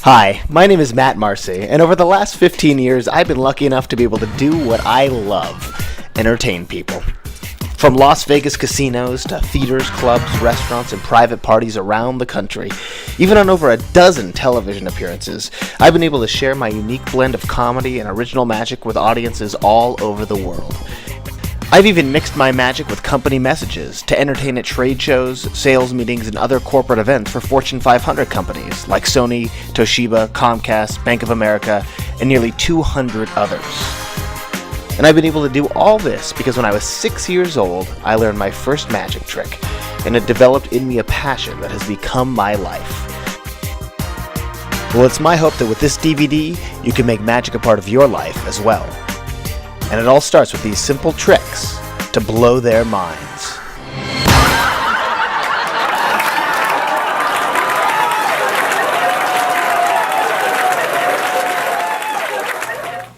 Hi, my name is Matt Marcy, and over the last 15 years, I've been lucky enough to be able to do what I love: entertain people. From Las Vegas casinos to theaters, clubs, restaurants, and private parties around the country, even on over a dozen television appearances, I've been able to share my unique blend of comedy and original magic with audiences all over the world. I've even mixed my magic with company messages to entertain at trade shows, sales meetings, and other corporate events for Fortune 500 companies like Sony, Toshiba, Comcast, Bank of America, and nearly 200 others. And I've been able to do all this because when I was 6 years old, I learned my first magic trick, and it developed in me a passion that has become my life. Well, it's my hope that with this DVD, you can make magic a part of your life as well. And it all starts with these simple tricks to blow their minds.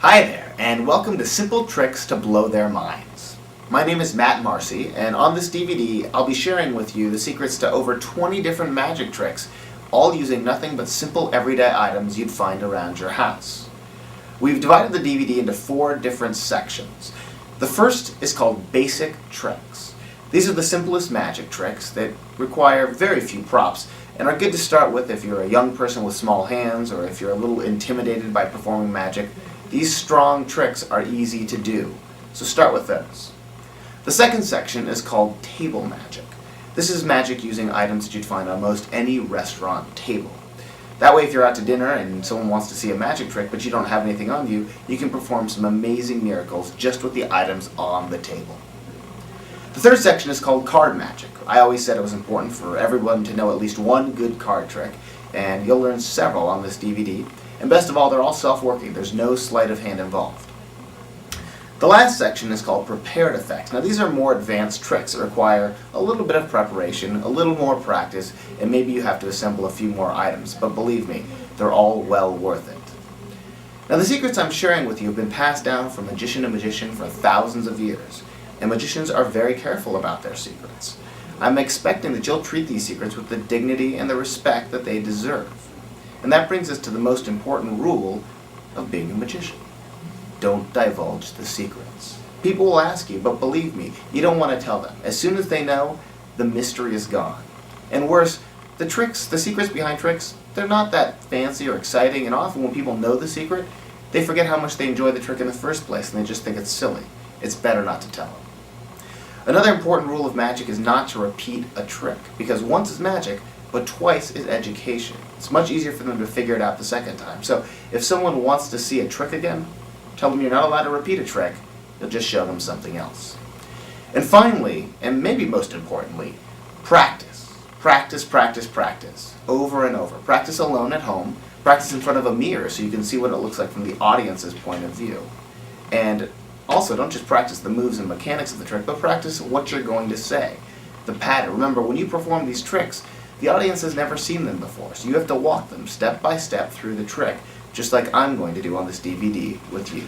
Hi there, and welcome to Simple Tricks to Blow Their Minds. My name is Matt Marcy, and on this DVD, I'll be sharing with you the secrets to over 20 different magic tricks, all using nothing but simple everyday items you'd find around your house. We've divided the DVD into 4 different sections. The first is called Basic Tricks. These are the simplest magic tricks that require very few props and are good to start with if you're a young person with small hands or if you're a little intimidated by performing magic. These strong tricks are easy to do, so start with those. The second section is called Table Magic. This is magic using items that you'd find on most any restaurant table. That way, if you're out to dinner and someone wants to see a magic trick but you don't have anything on you, you can perform some amazing miracles just with the items on the table. The third section is called Card Magic. I always said it was important for everyone to know at least one good card trick, and you'll learn several on this DVD. And best of all, they're all self-working. There's no sleight of hand involved. The last section is called Prepared Effects. Now these are more advanced tricks that require a little bit of preparation, a little more practice, and maybe you have to assemble a few more items, but believe me, they're all well worth it. Now the secrets I'm sharing with you have been passed down from magician to magician for thousands of years, and magicians are very careful about their secrets. I'm expecting that you'll treat these secrets with the dignity and the respect that they deserve. And that brings us to the most important rule of being a magician. Don't divulge the secrets. People will ask you, but believe me, you don't want to tell them. As soon as they know, the mystery is gone. And worse, the secrets behind tricks, they're not that fancy or exciting, and often when people know the secret, they forget how much they enjoyed the trick in the first place, and they just think it's silly. It's better not to tell them. Another important rule of magic is not to repeat a trick, because once is magic, but twice is education. It's much easier for them to figure it out the second time. So if someone wants to see a trick again, tell them you're not allowed to repeat a trick, you'll just show them something else. And finally, and maybe most importantly, practice. Practice, practice, practice. Over and over. Practice alone at home. Practice in front of a mirror so you can see what it looks like from the audience's point of view. And also, don't just practice the moves and mechanics of the trick, but practice what you're going to say. The pattern. Remember, when you perform these tricks, the audience has never seen them before, so you have to walk them step by step through the trick, just like I'm going to do on this DVD with you.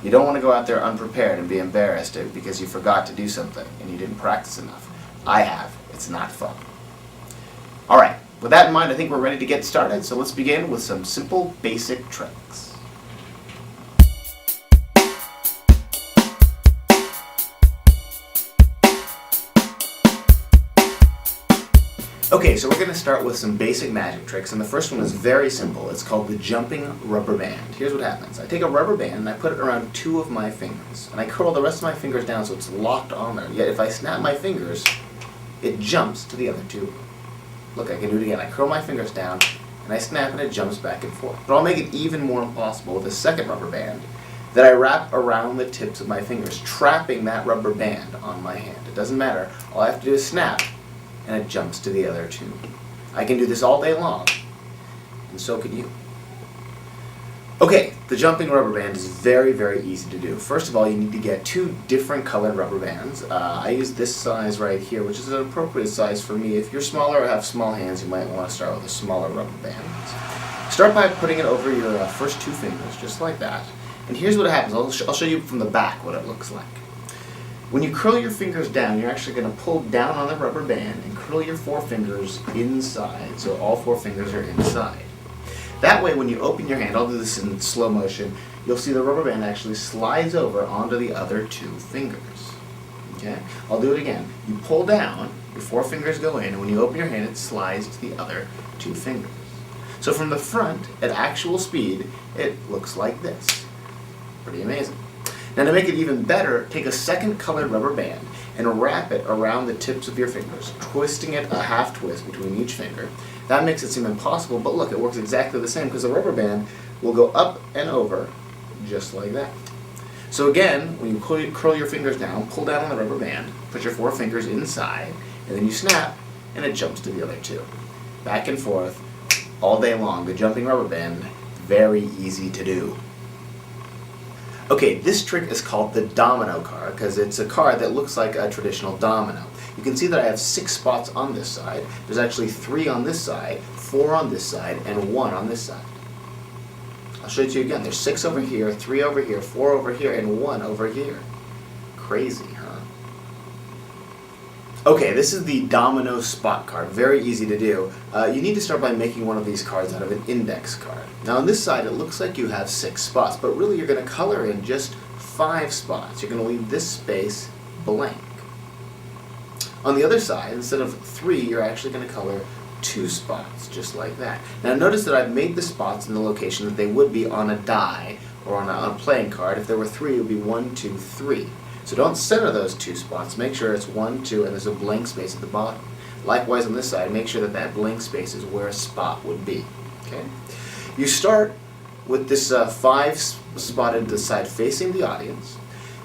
You don't want to go out there unprepared and be embarrassed because you forgot to do something and you didn't practice enough. I have. It's not fun. Alright, with that in mind, I think we're ready to get started, so let's begin with some simple, basic tricks. Okay, so we're going to start with some basic magic tricks, and the first one is very simple. It's called the jumping rubber band. Here's what happens. I take a rubber band and I put it around 2 of my fingers, and I curl the rest of my fingers down so it's locked on there. Yet if I snap my fingers, it jumps to the other 2. Look, I can do it again. I curl my fingers down, and I snap and it jumps back and forth. But I'll make it even more impossible with a second rubber band that I wrap around the tips of my fingers, trapping that rubber band on my hand. It doesn't matter. All I have to do is snap, and it jumps to the other 2. I can do this all day long, and so can you. Okay, the jumping rubber band is very, very easy to do. First of all, you need to get 2 different colored rubber bands. I use this size right here, which is an appropriate size for me. If you're smaller or have small hands, you might want to start with a smaller rubber band. Start by putting it over your first 2 fingers, just like that. And here's what happens. I'll show you from the back what it looks like. When you curl your fingers down, you're actually going to pull down on the rubber band and curl your 4 fingers inside, so all 4 fingers are inside. That way when you open your hand, I'll do this in slow motion, you'll see the rubber band actually slides over onto the other two fingers. Okay? I'll do it again. You pull down, your 4 fingers go in, and when you open your hand, it slides to the other 2 fingers. So from the front, at actual speed, it looks like this. Pretty amazing. Now to make it even better, take a second colored rubber band and wrap it around the tips of your fingers, twisting it a half twist between each finger. That makes it seem impossible, but look, it works exactly the same because the rubber band will go up and over just like that. So again, when you curl your fingers down, pull down on the rubber band, put your 4 fingers inside, and then you snap, and it jumps to the other 2. Back and forth, all day long. The jumping rubber band, very easy to do. Okay, this trick is called the domino card because it's a card that looks like a traditional domino. You can see that I have 6 spots on this side. There's actually 3 on this side, 4 on this side, and 1 on this side. I'll show it to you again. There's 6 over here, 3 over here, 4 over here, and 1 over here. Crazy, huh? Okay, this is the domino spot card. Very easy to do. You need to start by making one of these cards out of an index card. Now on this side it looks like you have 6 spots, but really you're going to color in just 5 spots. You're going to leave this space blank. On the other side, instead of 3, you're actually going to color 2 spots, just like that. Now notice that I've made the spots in the location that they would be on a die or on a playing card. If there were 3, it would be 1, 2, 3. So don't center those 2 spots. Make sure it's 1, 2, and there's a blank space at the bottom. Likewise on this side, make sure that that blank space is where a spot would be. Okay? You start with this 5 spotted side facing the audience.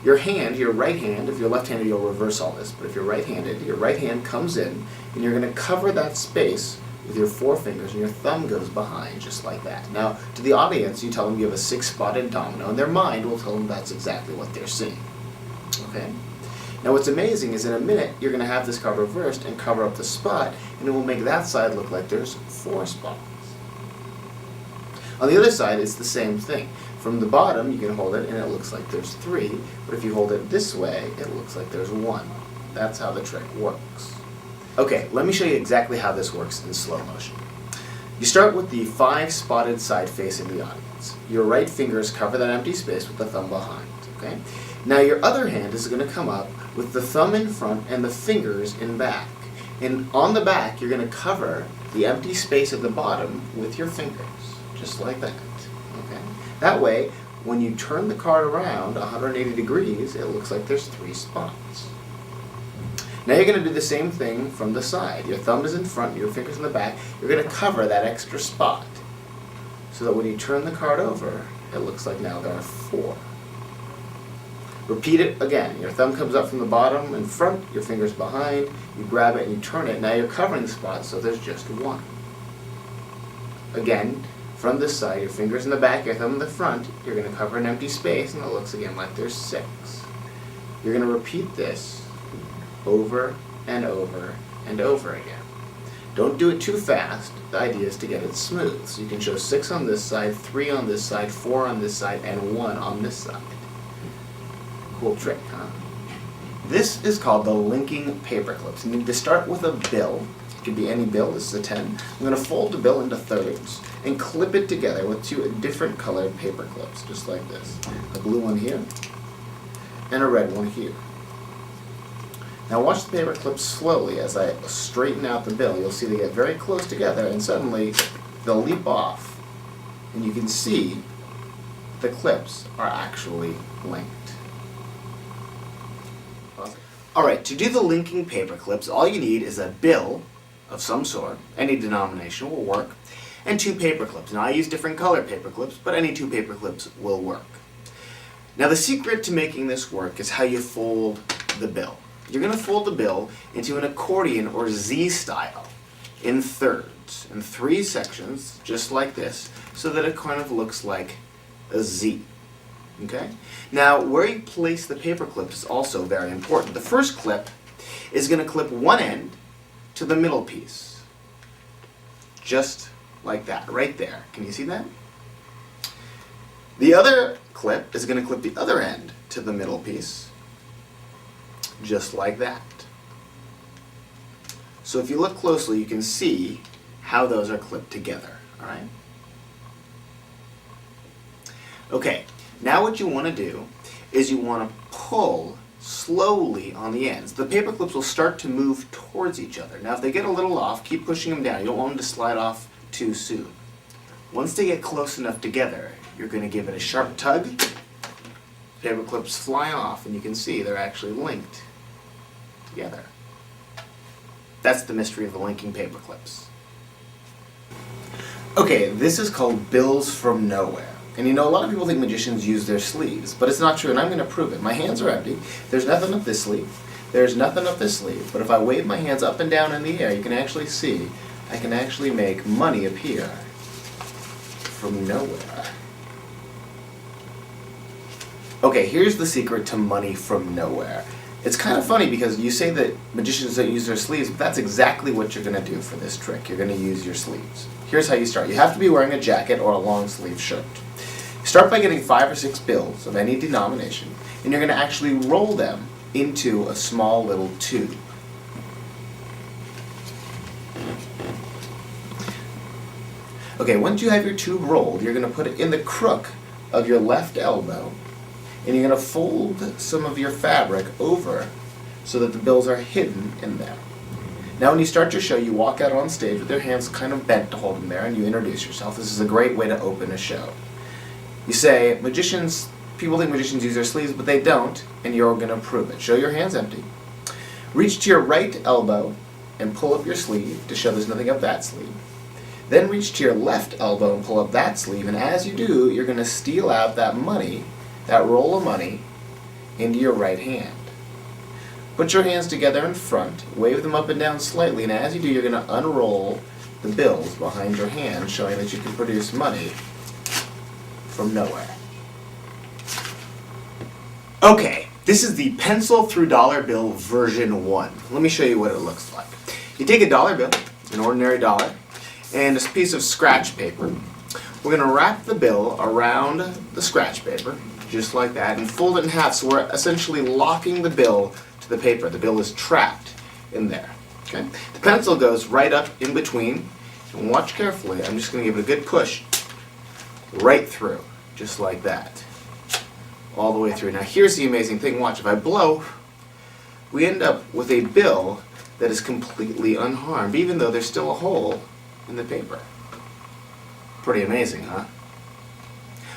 Your hand, your right hand, if you're left-handed you'll reverse all this, but if you're right-handed, your right hand comes in and you're going to cover that space with your 4 fingers and your thumb goes behind just like that. Now to the audience you tell them you have a 6-spotted domino and their mind will tell them that's exactly what they're seeing. Okay? Now what's amazing is in a minute you're going to have this card reversed and cover up the spot and it will make that side look like there's 4 spots. On the other side it's the same thing. From the bottom you can hold it and it looks like there's 3, but if you hold it this way it looks like there's 1. That's how the trick works. Okay, let me show you exactly how this works in slow motion. You start with the 5 spotted side facing the audience. Your right fingers cover that empty space with the thumb behind. Okay? Now your other hand is going to come up with the thumb in front and the fingers in back. And on the back you're going to cover the empty space at the bottom with your fingers, just like that. Okay? That way, when you turn the card around 180 degrees, it looks like there's 3 spots. Now you're going to do the same thing from the side. Your thumb is in front, your fingers in the back. You're going to cover that extra spot so that when you turn the card over, it looks like now there are 4. Repeat it again. Your thumb comes up from the bottom in front, your fingers behind, you grab it and you turn it. Now you're covering the spot so there's just 1. Again, from this side, your fingers in the back, your thumb in the front, you're going to cover an empty space and it looks again like there's 6. You're going to repeat this over and over and over again. Don't do it too fast. The idea is to get it smooth. So you can show 6 on this side, 3 on this side, 4 on this side, and 1 on this side. Cool trick, huh? This is called the linking paper clips. You need to start with a bill. It could be any bill. This is a 10. I'm going to fold the bill into thirds and clip it together with 2 different colored paper clips, just like this. A blue one here and a red one here. Now watch the paper clips slowly as I straighten out the bill. You'll see they get very close together and suddenly they'll leap off and you can see the clips are actually linked. Alright, to do the linking paper clips, all you need is a bill of some sort, any denomination will work, and 2 paper clips. Now I use different colored paper clips, but any 2 paper clips will work. Now the secret to making this work is how you fold the bill. You're going to fold the bill into an accordion or Z style in thirds, in 3 sections, just like this, so that it kind of looks like a Z. Okay? Now, where you place the paper clip is also very important. The first clip is going to clip one end to the middle piece. Just like that, right there. Can you see that? The other clip is going to clip the other end to the middle piece. Just like that. So if you look closely, you can see how those are clipped together. All right? Okay, now what you want to do is you want to pull slowly on the ends. The paper clips will start to move towards each other. Now if they get a little off, keep pushing them down. You don't want them to slide off too soon. Once they get close enough together, you're going to give it a sharp tug. Paper clips fly off, and you can see they're actually linked together. That's the mystery of the linking paper clips. Okay, this is called bills from nowhere. And you know, a lot of people think magicians use their sleeves, but it's not true, and I'm going to prove it. My hands are empty. There's nothing up this sleeve. There's nothing up this sleeve. But if I wave my hands up and down in the air, you can actually see I can actually make money appear from nowhere. Okay, here's the secret to money from nowhere. It's kind of funny because you say that magicians don't use their sleeves, but that's exactly what you're going to do for this trick. You're going to use your sleeves. Here's how you start. You have to be wearing a jacket or a long sleeve shirt. Start by getting 5 or 6 bills of any denomination, and you're going to actually roll them into a small little tube. Okay, once you have your tube rolled, you're going to put it in the crook of your left elbow, and you're going to fold some of your fabric over so that the bills are hidden in there. Now when you start your show, you walk out on stage with your hands kind of bent to hold them there, and you introduce yourself. This is a great way to open a show. You say, people think magicians use their sleeves, but they don't, and you're going to prove it. Show your hands empty. Reach to your right elbow and pull up your sleeve to show there's nothing up that sleeve. Then reach to your left elbow and pull up that sleeve, and as you do, you're going to steal out that money, that roll of money, into your right hand. Put your hands together in front, wave them up and down slightly, and as you do, you're going to unroll the bills behind your hand, showing that you can produce money from nowhere. Okay, this is the pencil through dollar bill version 1. Let me show you what it looks like. You take a dollar bill, an ordinary dollar, and a piece of scratch paper. We're going to wrap the bill around the scratch paper, just like that, and fold it in half, so we're essentially locking the bill to the paper. The bill is trapped in there. Okay? The pencil goes right up in between, and watch carefully. I'm just going to give it a good push right through, just like that, all the way through. Now here's the amazing thing. Watch, if I blow, we end up with a bill that is completely unharmed, even though there's still a hole in the paper. Pretty amazing, huh?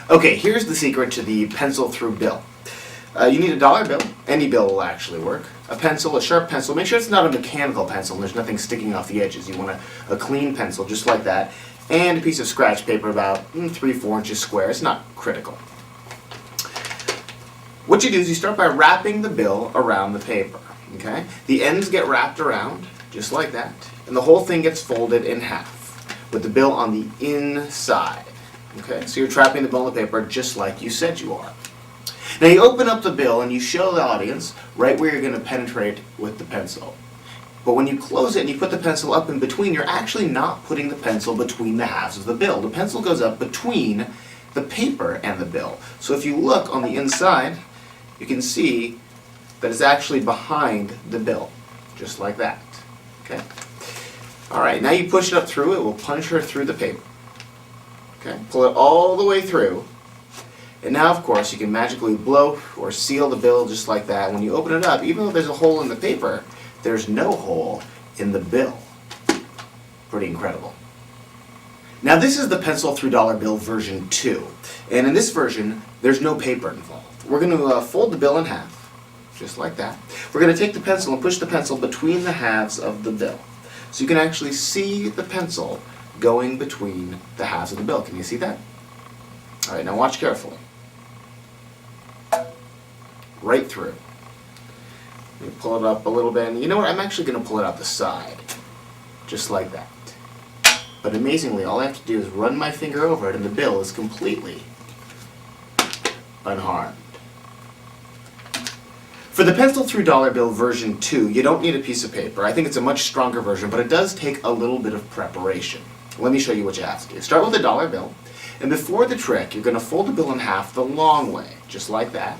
Okay, here's the secret to the pencil through bill. You need a dollar bill. Any bill will actually work. A pencil, a sharp pencil. Make sure it's not a mechanical pencil and there's nothing sticking off the edges. You want a clean pencil, just like that. And a piece of scratch paper about 3-4 inches square. It's not critical. What you do is you start by wrapping the bill around the paper. Okay? The ends get wrapped around, just like that. And the whole thing gets folded in half, with the bill on the inside. Okay? So you're trapping the bill in the paper just like you said you are. Now you open up the bill and you show the audience right where you're going to penetrate with the pencil. But when you close it and you put the pencil up in between, you're actually not putting the pencil between the halves of the bill. The pencil goes up between the paper and the bill. So if you look on the inside, you can see that it's actually behind the bill, just like that. Okay? Alright, now you push it up through, it will punch her through the paper. Okay? Pull it all the way through. And now, of course, you can magically blow or seal the bill just like that. When you open it up, even though there's a hole in the paper, there's no hole in the bill. Pretty incredible. Now this is the pencil through dollar bill version 2. And in this version, there's no paper involved. We're going to fold the bill in half, just like that. We're going to take the pencil and push the pencil between the halves of the bill. So you can actually see the pencil going between the halves of the bill. Can you see that? Alright, now watch carefully. Right through. You pull it up a little bit, and you know what? I'm actually going to pull it out the side, just like that. But amazingly, all I have to do is run my finger over it, and the bill is completely unharmed. For the pencil through dollar bill version 2, you don't need a piece of paper. I think it's a much stronger version, but it does take a little bit of preparation. Let me show you what you have to do. Start with a dollar bill, and before the trick, you're going to fold the bill in half the long way, just like that.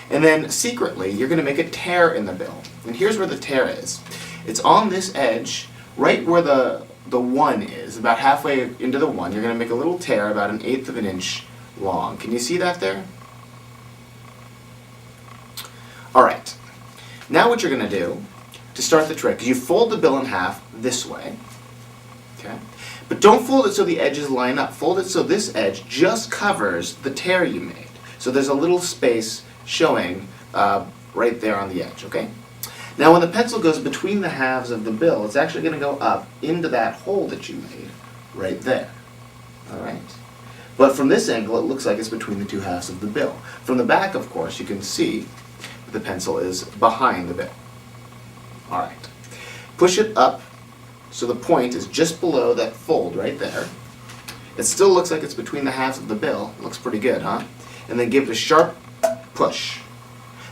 And then, secretly, you're going to make a tear in the bill. And here's where the tear is. It's on this edge, right where the 1 is, about halfway into the 1. You're going to make a little tear about 1/8 of an inch long. Can you see that there? Alright, now what you're going to do to start the trick is you fold the bill in half this way, okay? But don't fold it so the edges line up. Fold it so this edge just covers the tear you made. So there's a little space showing right there on the edge, okay? Now when the pencil goes between the halves of the bill, it's actually going to go up into that hole that you made right there, alright? But from this angle, it looks like it's between the two halves of the bill. From the back, of course, you can see that the pencil is behind the bill. Alright. Push it up so the point is just below that fold right there. It still looks like it's between the halves of the bill. Looks pretty good, huh? And then give it a sharp push.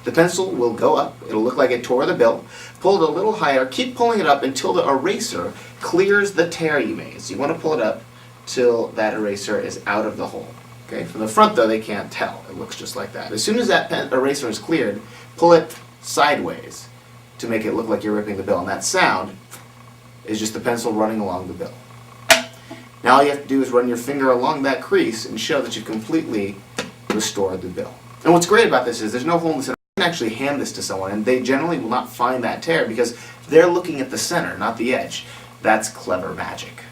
The pencil will go up. It'll look like it tore the bill. Pull it a little higher. Keep pulling it up until the eraser clears the tear you made. So you want to pull it up till that eraser is out of the hole. Okay? From the front, though, they can't tell. It looks just like that. As soon as that eraser is cleared, pull it sideways to make it look like you're ripping the bill. And that sound is just the pencil running along the bill. Now all you have to do is run your finger along that crease and show that you've completely restored the bill. And what's great about this is there's no hole in the center. You can actually hand this to someone and they generally will not find that tear because they're looking at the center, not the edge. That's clever magic.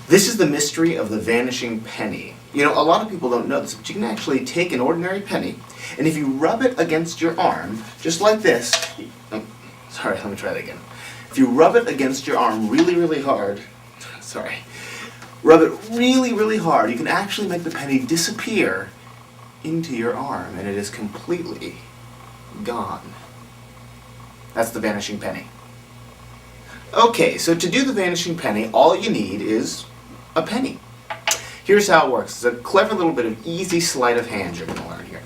This is the mystery of the vanishing penny. You know, a lot of people don't know this, but you can actually take an ordinary penny, and if you rub it against your arm, just like this, sorry, let me try that again. If you rub it against your arm really, really hard, rub it really, really hard, you can actually make the penny disappear into your arm, and it is completely gone. That's the vanishing penny. Okay, so to do the vanishing penny, all you need is a penny. Here's how it works. It's a clever little bit of easy sleight of hand you're going to learn here.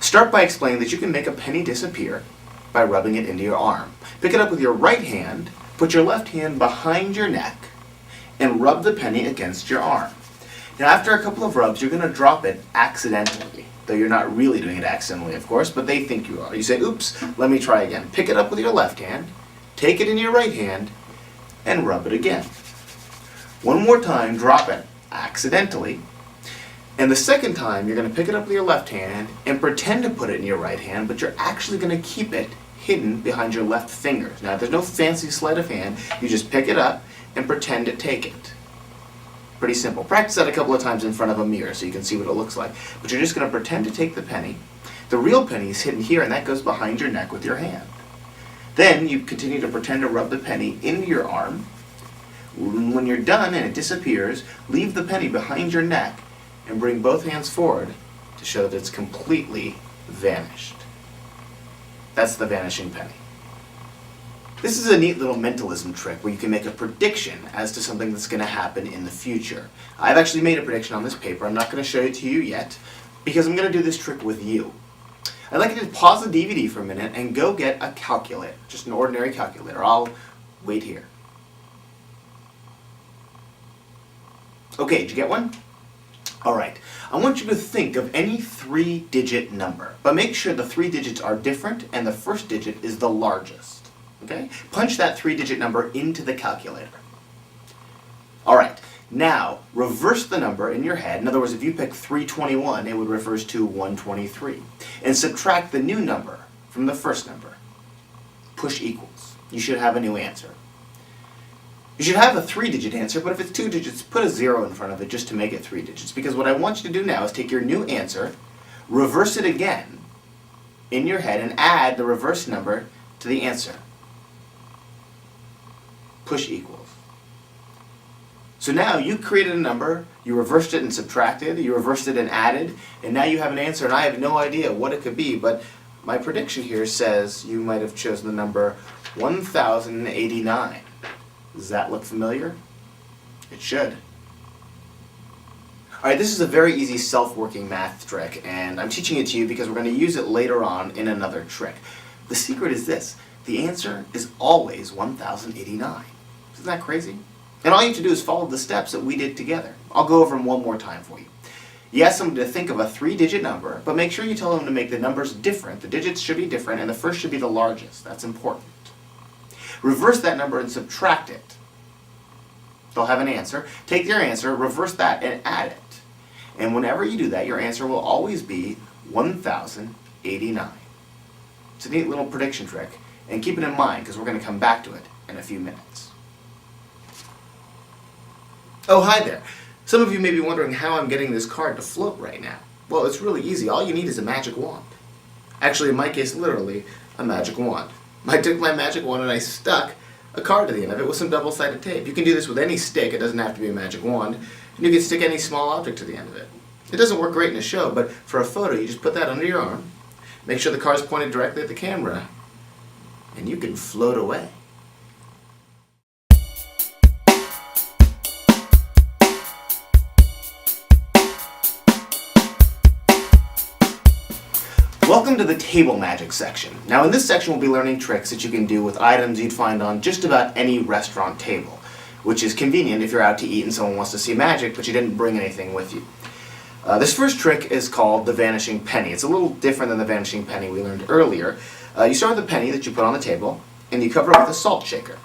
Start by explaining that you can make a penny disappear by rubbing it into your arm. Pick it up with your right hand, put your left hand behind your neck, and rub the penny against your arm. Now after a couple of rubs, you're going to drop it accidentally. Though you're not really doing it accidentally, of course, but they think you are. You say, oops, let me try again. Pick it up with your left hand, take it in your right hand, and rub it again. One more time, drop it accidentally. And the second time, you're going to pick it up with your left hand and pretend to put it in your right hand, but you're actually going to keep it hidden behind your left fingers. Now, there's no fancy sleight of hand. You just pick it up and pretend to take it. Pretty simple. Practice that a couple of times in front of a mirror so you can see what it looks like. But you're just going to pretend to take the penny. The real penny is hidden here, and that goes behind your neck with your hand. Then you continue to pretend to rub the penny into your arm. When you're done and it disappears, leave the penny behind your neck and bring both hands forward to show that it's completely vanished. That's the vanishing penny. This is a neat little mentalism trick where you can make a prediction as to something that's going to happen in the future. I've actually made a prediction on this paper. I'm not going to show it to you yet because I'm going to do this trick with you. I'd like you to pause the DVD for a minute and go get a calculator, just an ordinary calculator. I'll wait here. Okay, did you get one? Alright, I want you to think of any 3-digit number, but make sure the 3 digits are different and the first digit is the largest. Okay? Punch that 3-digit number into the calculator. Alright, now reverse the number in your head. In other words, if you pick 321, it would reverse to 123. And subtract the new number from the first number. Push equals. You should have a new answer. You should have a 3-digit answer, but if it's 2 digits, put a 0 in front of it just to make it 3 digits. Because what I want you to do now is take your new answer, reverse it again in your head, and add the reverse number to the answer. Push equals. So now you created a number, you reversed it and subtracted, you reversed it and added, and now you have an answer, and I have no idea what it could be, but my prediction here says you might have chosen the number 1089. Does that look familiar? It should. Alright, this is a very easy self-working math trick, and I'm teaching it to you because we're going to use it later on in another trick. The secret is this. The answer is always 1089. Isn't that crazy? And all you have to do is follow the steps that we did together. I'll go over them one more time for you. You ask someone to think of a 3-digit number, but make sure you tell them to make the numbers different. The digits should be different, and the first should be the largest. That's important. Reverse that number and subtract it. they'll have an answer. Take their answer, reverse that, and add it. And whenever you do that, your answer will always be 1,089. It's a neat little prediction trick, and keep it in mind because we're going to come back to it in a few minutes. Oh, hi there. Some of you may be wondering how I'm getting this card to float right now. Well, it's really easy. All you need is a magic wand. Actually, in my case, literally, a magic wand. I took my magic wand and I stuck a card to the end of it with some double-sided tape. You can do this with any stick. It doesn't have to be a magic wand. And you can stick any small object to the end of it. It doesn't work great in a show, but for a photo, you just put that under your arm, make sure the card's pointed directly at the camera, and you can float away. Welcome to the table magic section. Now in this section we'll be learning tricks that you can do with items you'd find on just about any restaurant table, which is convenient if you're out to eat and someone wants to see magic but you didn't bring anything with you. This first trick is called the vanishing penny. It's a little different than the vanishing penny we learned earlier. You start with the penny that you put on the table and you cover it with a salt shaker.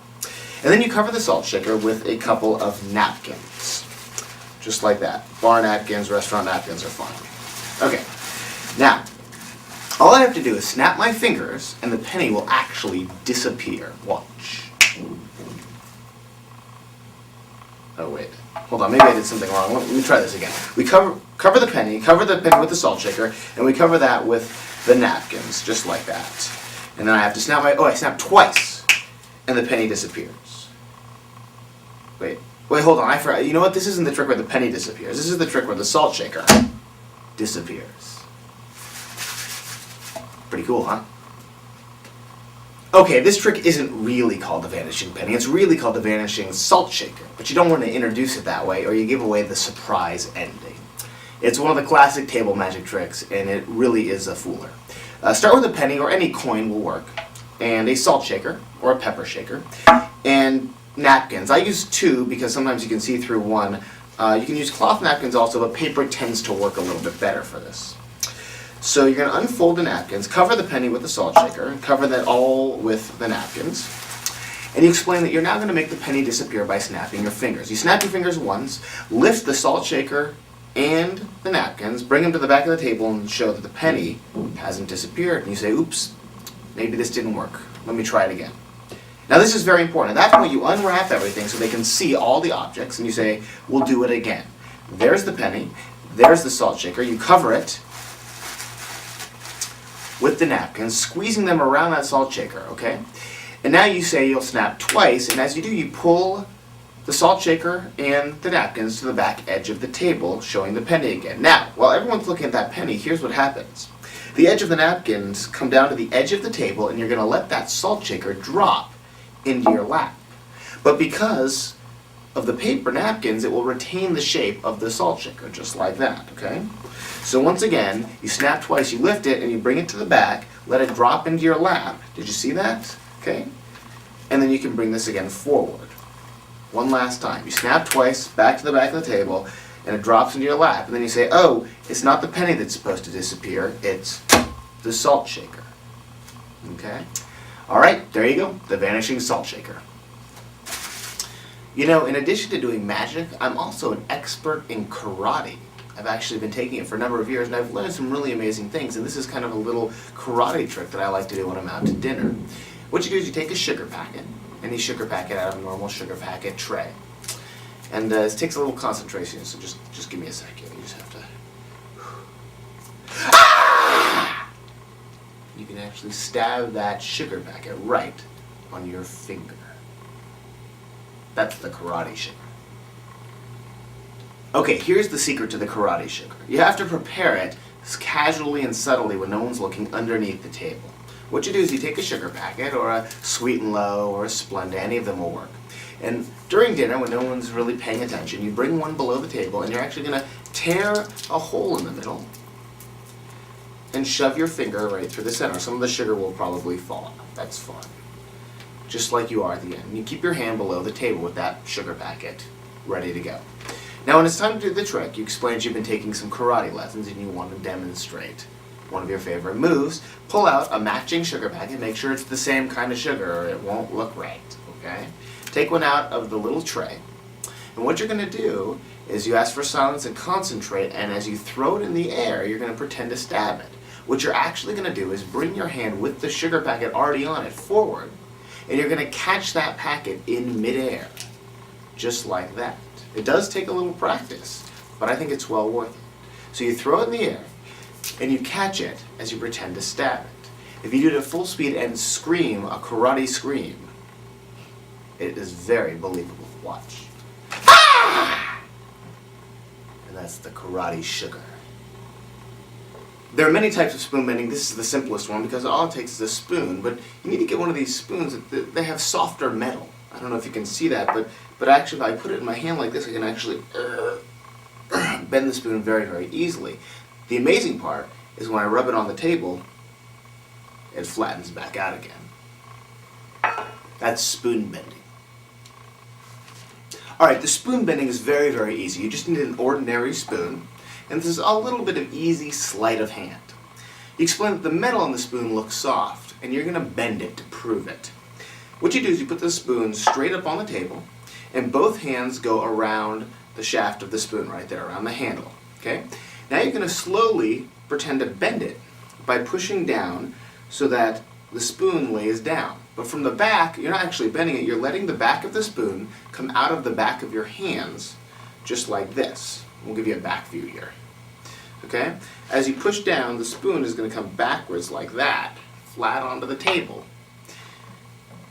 And then you cover the salt shaker with a couple of napkins. Just like that. Bar napkins, restaurant napkins are fine. Okay, now all I have to do is snap my fingers and the penny will actually disappear. Watch. Oh wait, hold on, maybe I did something wrong. Let me try this again. We cover the penny with the salt shaker, and we cover that with the napkins, just like that. And then I have to snap I snap twice, and the penny disappears. Wait, hold on, I forgot. You know what, this isn't the trick where the penny disappears. This is the trick where the salt shaker disappears. Pretty cool, huh? Okay, this trick isn't really called the vanishing penny. It's really called the vanishing salt shaker. But you don't want to introduce it that way or you give away the surprise ending. It's one of the classic table magic tricks and it really is a fooler. Start with a penny or any coin will work. And a salt shaker or a pepper shaker. And napkins. I use two because sometimes you can see through one. You can use cloth napkins also, but paper tends to work a little bit better for this. So you're going to unfold the napkins, cover the penny with the salt shaker, and cover that all with the napkins. And you explain that you're now going to make the penny disappear by snapping your fingers. You snap your fingers once, lift the salt shaker and the napkins, bring them to the back of the table and show that the penny hasn't disappeared. And you say, oops, maybe this didn't work. Let me try it again. Now this is very important. At that point you unwrap everything so they can see all the objects and you say, we'll do it again. There's the penny, there's the salt shaker, you cover it with the napkins, squeezing them around that salt shaker, okay? And now you say you'll snap twice, and as you do, you pull the salt shaker and the napkins to the back edge of the table, showing the penny again. Now, while everyone's looking at that penny, here's what happens. The edge of the napkins come down to the edge of the table, and you're going to let that salt shaker drop into your lap. But because of the paper napkins, it will retain the shape of the salt shaker, just like that, okay? So once again, you snap twice, you lift it, and you bring it to the back, let it drop into your lap. Did you see that? Okay? And then you can bring this again forward. One last time. You snap twice, back to the back of the table, and it drops into your lap. And then you say, oh, it's not the penny that's supposed to disappear, it's the salt shaker. Okay? Alright, there you go, the vanishing salt shaker. You know, in addition to doing magic, I'm also an expert in karate. I've actually been taking it for a number of years and I've learned some really amazing things, and this is kind of a little karate trick that I like to do when I'm out to dinner. What you do is you take a sugar packet, any sugar packet out of a normal sugar packet tray, and it takes a little concentration, so just give me a second. You just have to... Ah! You can actually stab that sugar packet right on your finger. That's the karate sugar. Okay, here's the secret to the karate sugar. You have to prepare it casually and subtly when no one's looking underneath the table. What you do is you take a sugar packet or a Sweet and Low or a Splenda, any of them will work. And during dinner, when no one's really paying attention, you bring one below the table and you're actually going to tear a hole in the middle and shove your finger right through the center. Some of the sugar will probably fall out. That's fine. Just like you are at the end. And you keep your hand below the table with that sugar packet ready to go. Now when it's time to do the trick, you explain that you've been taking some karate lessons and you want to demonstrate one of your favorite moves. Pull out a matching sugar packet, make sure it's the same kind of sugar or it won't look right, okay? Take one out of the little tray And what you're going to do is you ask for silence and concentrate, and as you throw it in the air, you're going to pretend to stab it. What you're actually going to do is bring your hand with the sugar packet already on it forward, and you're going to catch that packet in midair, just like that. It does take a little practice, but I think it's well worth it. So you throw it in the air, and you catch it as you pretend to stab it. If you do it at full speed and scream a karate scream, it is very believable. Watch. Ah! And that's the karate sugar. There are many types of spoon bending. This is the simplest one because all it takes is a spoon, but you need to get one of these spoons that they have softer metal. I don't know if you can see that, but actually if I put it in my hand like this, I can actually bend the spoon very, very easily. The amazing part is when I rub it on the table, it flattens back out again. That's spoon bending. Alright, the spoon bending is very, very easy. You just need an ordinary spoon, and this is a little bit of easy sleight of hand. You explain that the metal on the spoon looks soft, and you're going to bend it to prove it. What you do is you put the spoon straight up on the table, and both hands go around the shaft of the spoon right there, around the handle. Okay? Now you're going to slowly pretend to bend it by pushing down so that the spoon lays down. But from the back, you're not actually bending it, you're letting the back of the spoon come out of the back of your hands, just like this. We'll give you a back view here. Okay? As you push down, the spoon is going to come backwards like that, flat onto the table.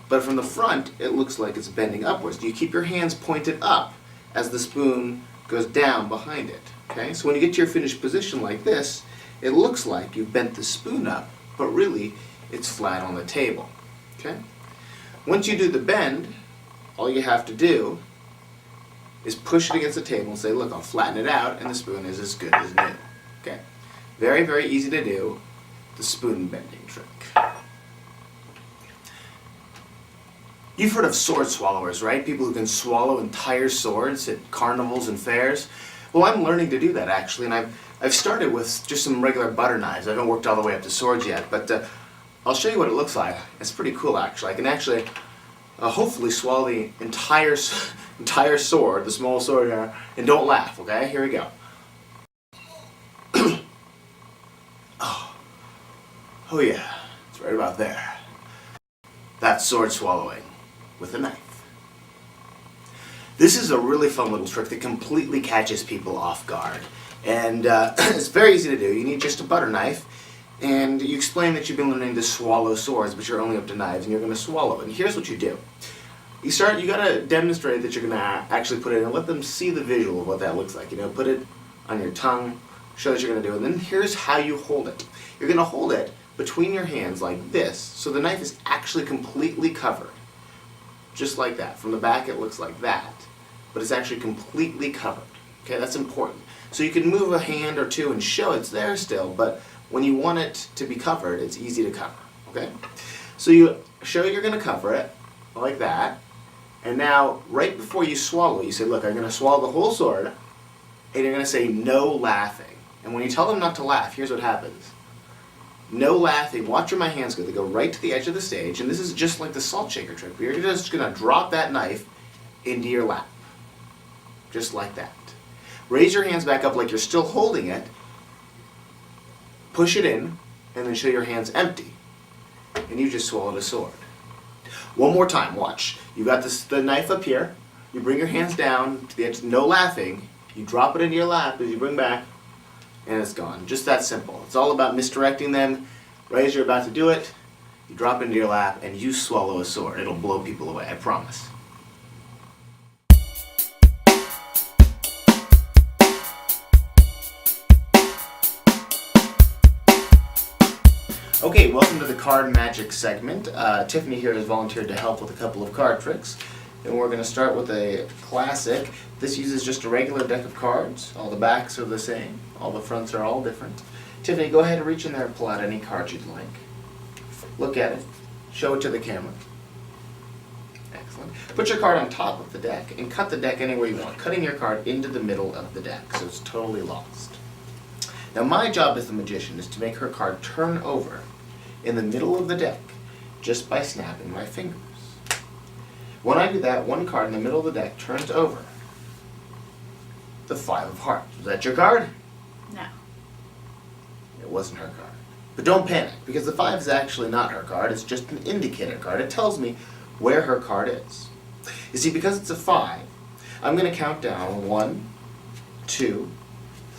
But from the front, it looks like it's bending upwards. You keep your hands pointed up as the spoon goes down behind it. Okay? So when you get to your finished position like this, it looks like you've bent the spoon up, but really it's flat on the table. Okay? Once you do the bend, all you have to do is push it against the table and say, look, I'll flatten it out, and the spoon is as good as new. Okay? Very, very easy to do, the spoon bending trick. You've heard of sword swallowers, right? People who can swallow entire swords at carnivals and fairs. Well, I'm learning to do that actually, and I've started with just some regular butter knives. I haven't worked all the way up to swords yet, but I'll show you what it looks like. It's pretty cool actually. I can actually hopefully swallow the entire sword, the small sword here, and don't laugh, okay? Here we go. Oh yeah, it's right about there. That's sword swallowing with a knife. This is a really fun little trick that completely catches people off guard. And it's very easy to do. You need just a butter knife, and you explain that you've been learning to swallow swords, but you're only up to knives, and you're going to swallow it. And here's what you do. You got to demonstrate that you're going to actually put it in and let them see the visual of what that looks like. You know, put it on your tongue, show that you're going to do it, and then here's how you hold it. You're going to hold it between your hands like this, so the knife is actually completely covered. Just like that. From the back it looks like that, but it's actually completely covered. Okay, that's important. So you can move a hand or two and show it's there still, but when you want it to be covered, it's easy to cover. Okay? So you show you're going to cover it, like that, and now right before you swallow, you say, look, I'm going to swallow the whole sword, and you're going to say no laughing. And when you tell them not to laugh, here's what happens. No laughing. Watch where my hands go. They go right to the edge of the stage, and this is just like the salt shaker trick. You're just going to drop that knife into your lap. Just like that. Raise your hands back up like you're still holding it, push it in, and then show your hands empty. And you just swallowed a sword. One more time, watch. You got the knife up here, you bring your hands down to the edge, no laughing, you drop it into your lap as you bring back, and it's gone. Just that simple. It's all about misdirecting them. Right as you're about to do it, you drop it into your lap, and you swallow a sword. It'll blow people away, I promise. Okay, welcome to the card magic segment. Tiffany here has volunteered to help with a couple of card tricks. And we're going to start with a classic. This uses just a regular deck of cards. All the backs are the same. All the fronts are all different. Tiffany, go ahead and reach in there and pull out any card you'd like. Look at it. Show it to the camera. Excellent. Put your card on top of the deck and cut the deck anywhere you want, cutting your card into the middle of the deck so it's totally lost. Now my job as the magician is to make her card turn over in the middle of the deck just by snapping my fingers. When I do that, one card in the middle of the deck turns over, the 5 of hearts. Was that your card? No. It wasn't her card. But don't panic, because the 5 is actually not her card. It's just an indicator card. It tells me where her card is. You see, because it's a 5, I'm going to count down 1, 2,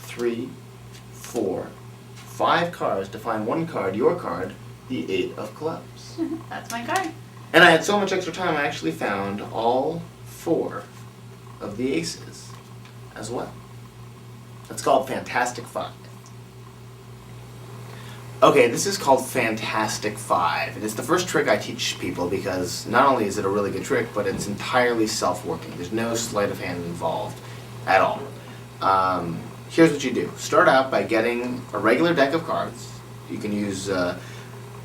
3, 4, 5 cards to find one card, your card, the 8 of clubs. That's my card. And I had so much extra time, I actually found all 4 of the aces as well. That's called Fantastic 5. Okay, this is called Fantastic 5. It is the first trick I teach people because not only is it a really good trick, but it's entirely self-working. There's no sleight of hand involved at all. Here's what you do. Start out by getting a regular deck of cards. You can use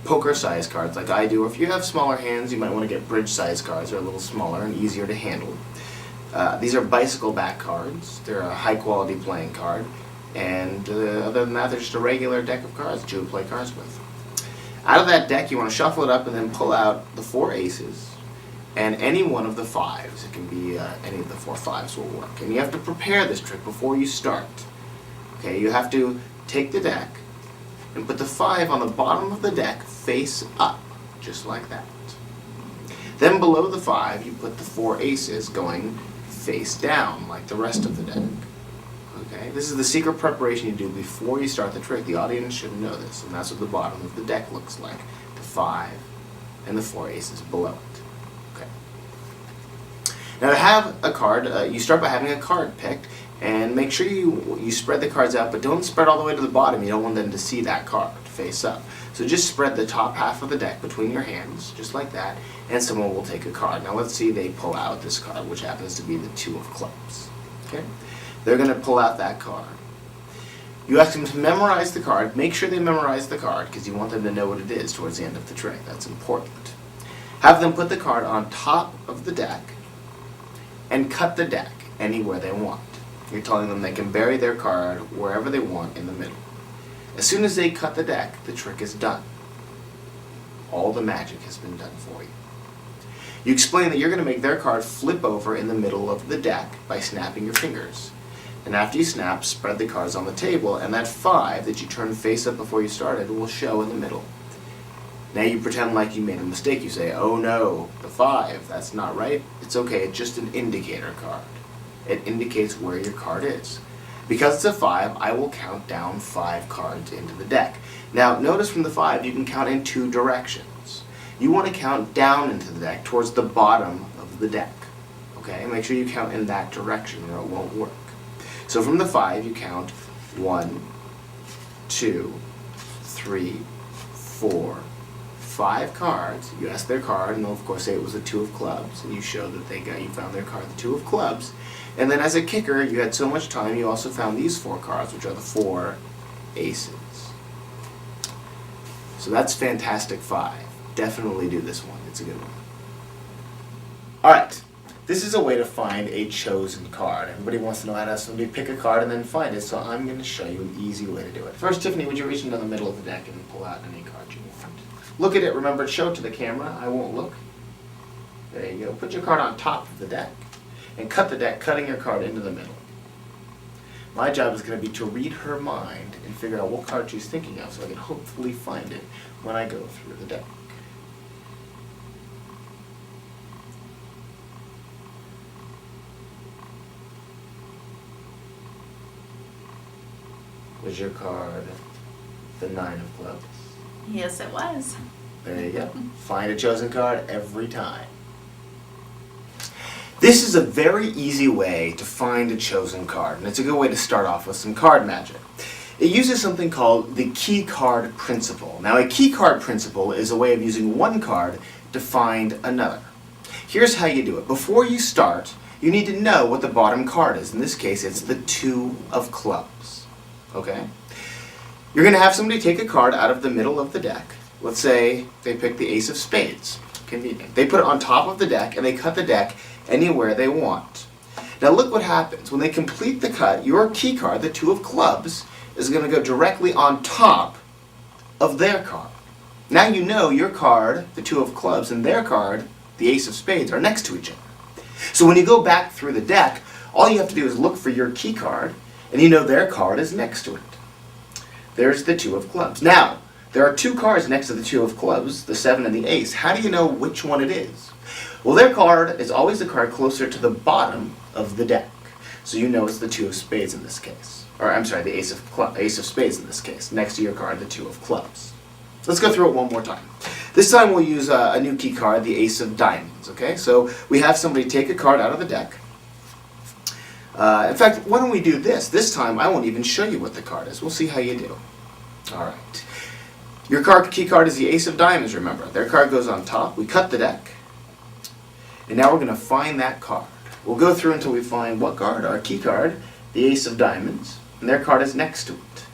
poker-sized cards like I do, or if you have smaller hands, you might want to get bridge-sized cards. They're a little smaller and easier to handle. These are bicycle back cards. They're a high-quality playing card. And other than that, they're just a regular deck of cards that you would play cards with. Out of that deck, you want to shuffle it up and then pull out the 4 aces and any one of the 5s. It can be any of the 4 5s will work. And you have to prepare this trick before you start. Okay, you have to take the deck and put the 5 on the bottom of the deck face up, just like that. Then below the 5, you put the 4 aces going face down, like the rest of the deck. Okay, this is the secret preparation you do before you start the trick. The audience should know this, and that's what the bottom of the deck looks like. The 5 and the 4 aces below it. Okay. Now to have a card, you start by having a card picked, and make sure you spread the cards out, but don't spread all the way to the bottom. You don't want them to see that card face up. So just spread the top half of the deck between your hands, just like that, and someone will take a card. Now let's see they pull out this card, which happens to be the 2 of clubs. Okay? They're going to pull out that card. You ask them to memorize the card. Make sure they memorize the card because you want them to know what it is towards the end of the trick. That's important. Have them put the card on top of the deck and cut the deck anywhere they want. You're telling them they can bury their card wherever they want in the middle. As soon as they cut the deck, the trick is done. All the magic has been done for you. You explain that you're going to make their card flip over in the middle of the deck by snapping your fingers. And after you snap, spread the cards on the table, and that 5 that you turned face up before you started will show in the middle. Now you pretend like you made a mistake. You say, oh no, the 5, that's not right. It's okay, it's just an indicator card. It indicates where your card is. Because it's a 5, I will count down 5 cards into the deck. Now notice from the 5, you can count in 2 directions. You want to count down into the deck, towards the bottom of the deck. Okay, make sure you count in that direction or it won't work. So from the 5, you count 1, 2, 3, 4, 5 cards. You ask their card, and they'll of course say it was the 2 of clubs, and you show that you found their card, the 2 of clubs. And then as a kicker, you had so much time, you also found these 4 cards, which are the 4 aces. So that's Fantastic 5. Definitely do this one. It's a good one. All right. This is a way to find a chosen card. Everybody wants to know how to have somebody pick a card and then find it, so I'm going to show you an easy way to do it. First, Tiffany, would you reach into the middle of the deck and pull out any card you want? Look at it. Remember, show it to the camera. I won't look. There you go. Put your card on top of the deck and cut the deck, cutting your card into the middle. My job is going to be to read her mind and figure out what card she's thinking of so I can hopefully find it when I go through the deck. Was your card the 9 of clubs? Yes, it was. There you go. Find a chosen card every time. This is a very easy way to find a chosen card, and it's a good way to start off with some card magic. It uses something called the key card principle. Now, a key card principle is a way of using one card to find another. Here's how you do it. Before you start, you need to know what the bottom card is. In this case, it's the 2 of clubs. Okay? You're going to have somebody take a card out of the middle of the deck. Let's say they pick the ace of spades. Convenient. They put it on top of the deck and they cut the deck anywhere they want. Now look what happens. When they complete the cut, your key card, the 2 of clubs, is going to go directly on top of their card. Now you know your card, the 2 of clubs, and their card, the ace of spades, are next to each other. So when you go back through the deck, All you have to do is look for your key card, and you know their card is next to it. There's the 2 of clubs. Now, there are 2 cards next to the 2 of clubs, the 7 and the ace. How do you know which one it is? Well, their card is always the card closer to the bottom of the deck. So you know it's the 2 of spades in this case. Or, I'm sorry, the ace of spades in this case. Next to your card, the 2 of clubs. Let's go through it one more time. This time we'll use a new key card, the ace of diamonds, okay? So we have somebody take a card out of the deck. In fact, why don't we do this? This time I won't even show you what the card is. We'll see how you do. All right. Your key card is the ace of diamonds, remember. Their card goes on top. We cut the deck. And now we're going to find that card. We'll go through until we find what card? Our key card, the ace of diamonds, and their card is next to it.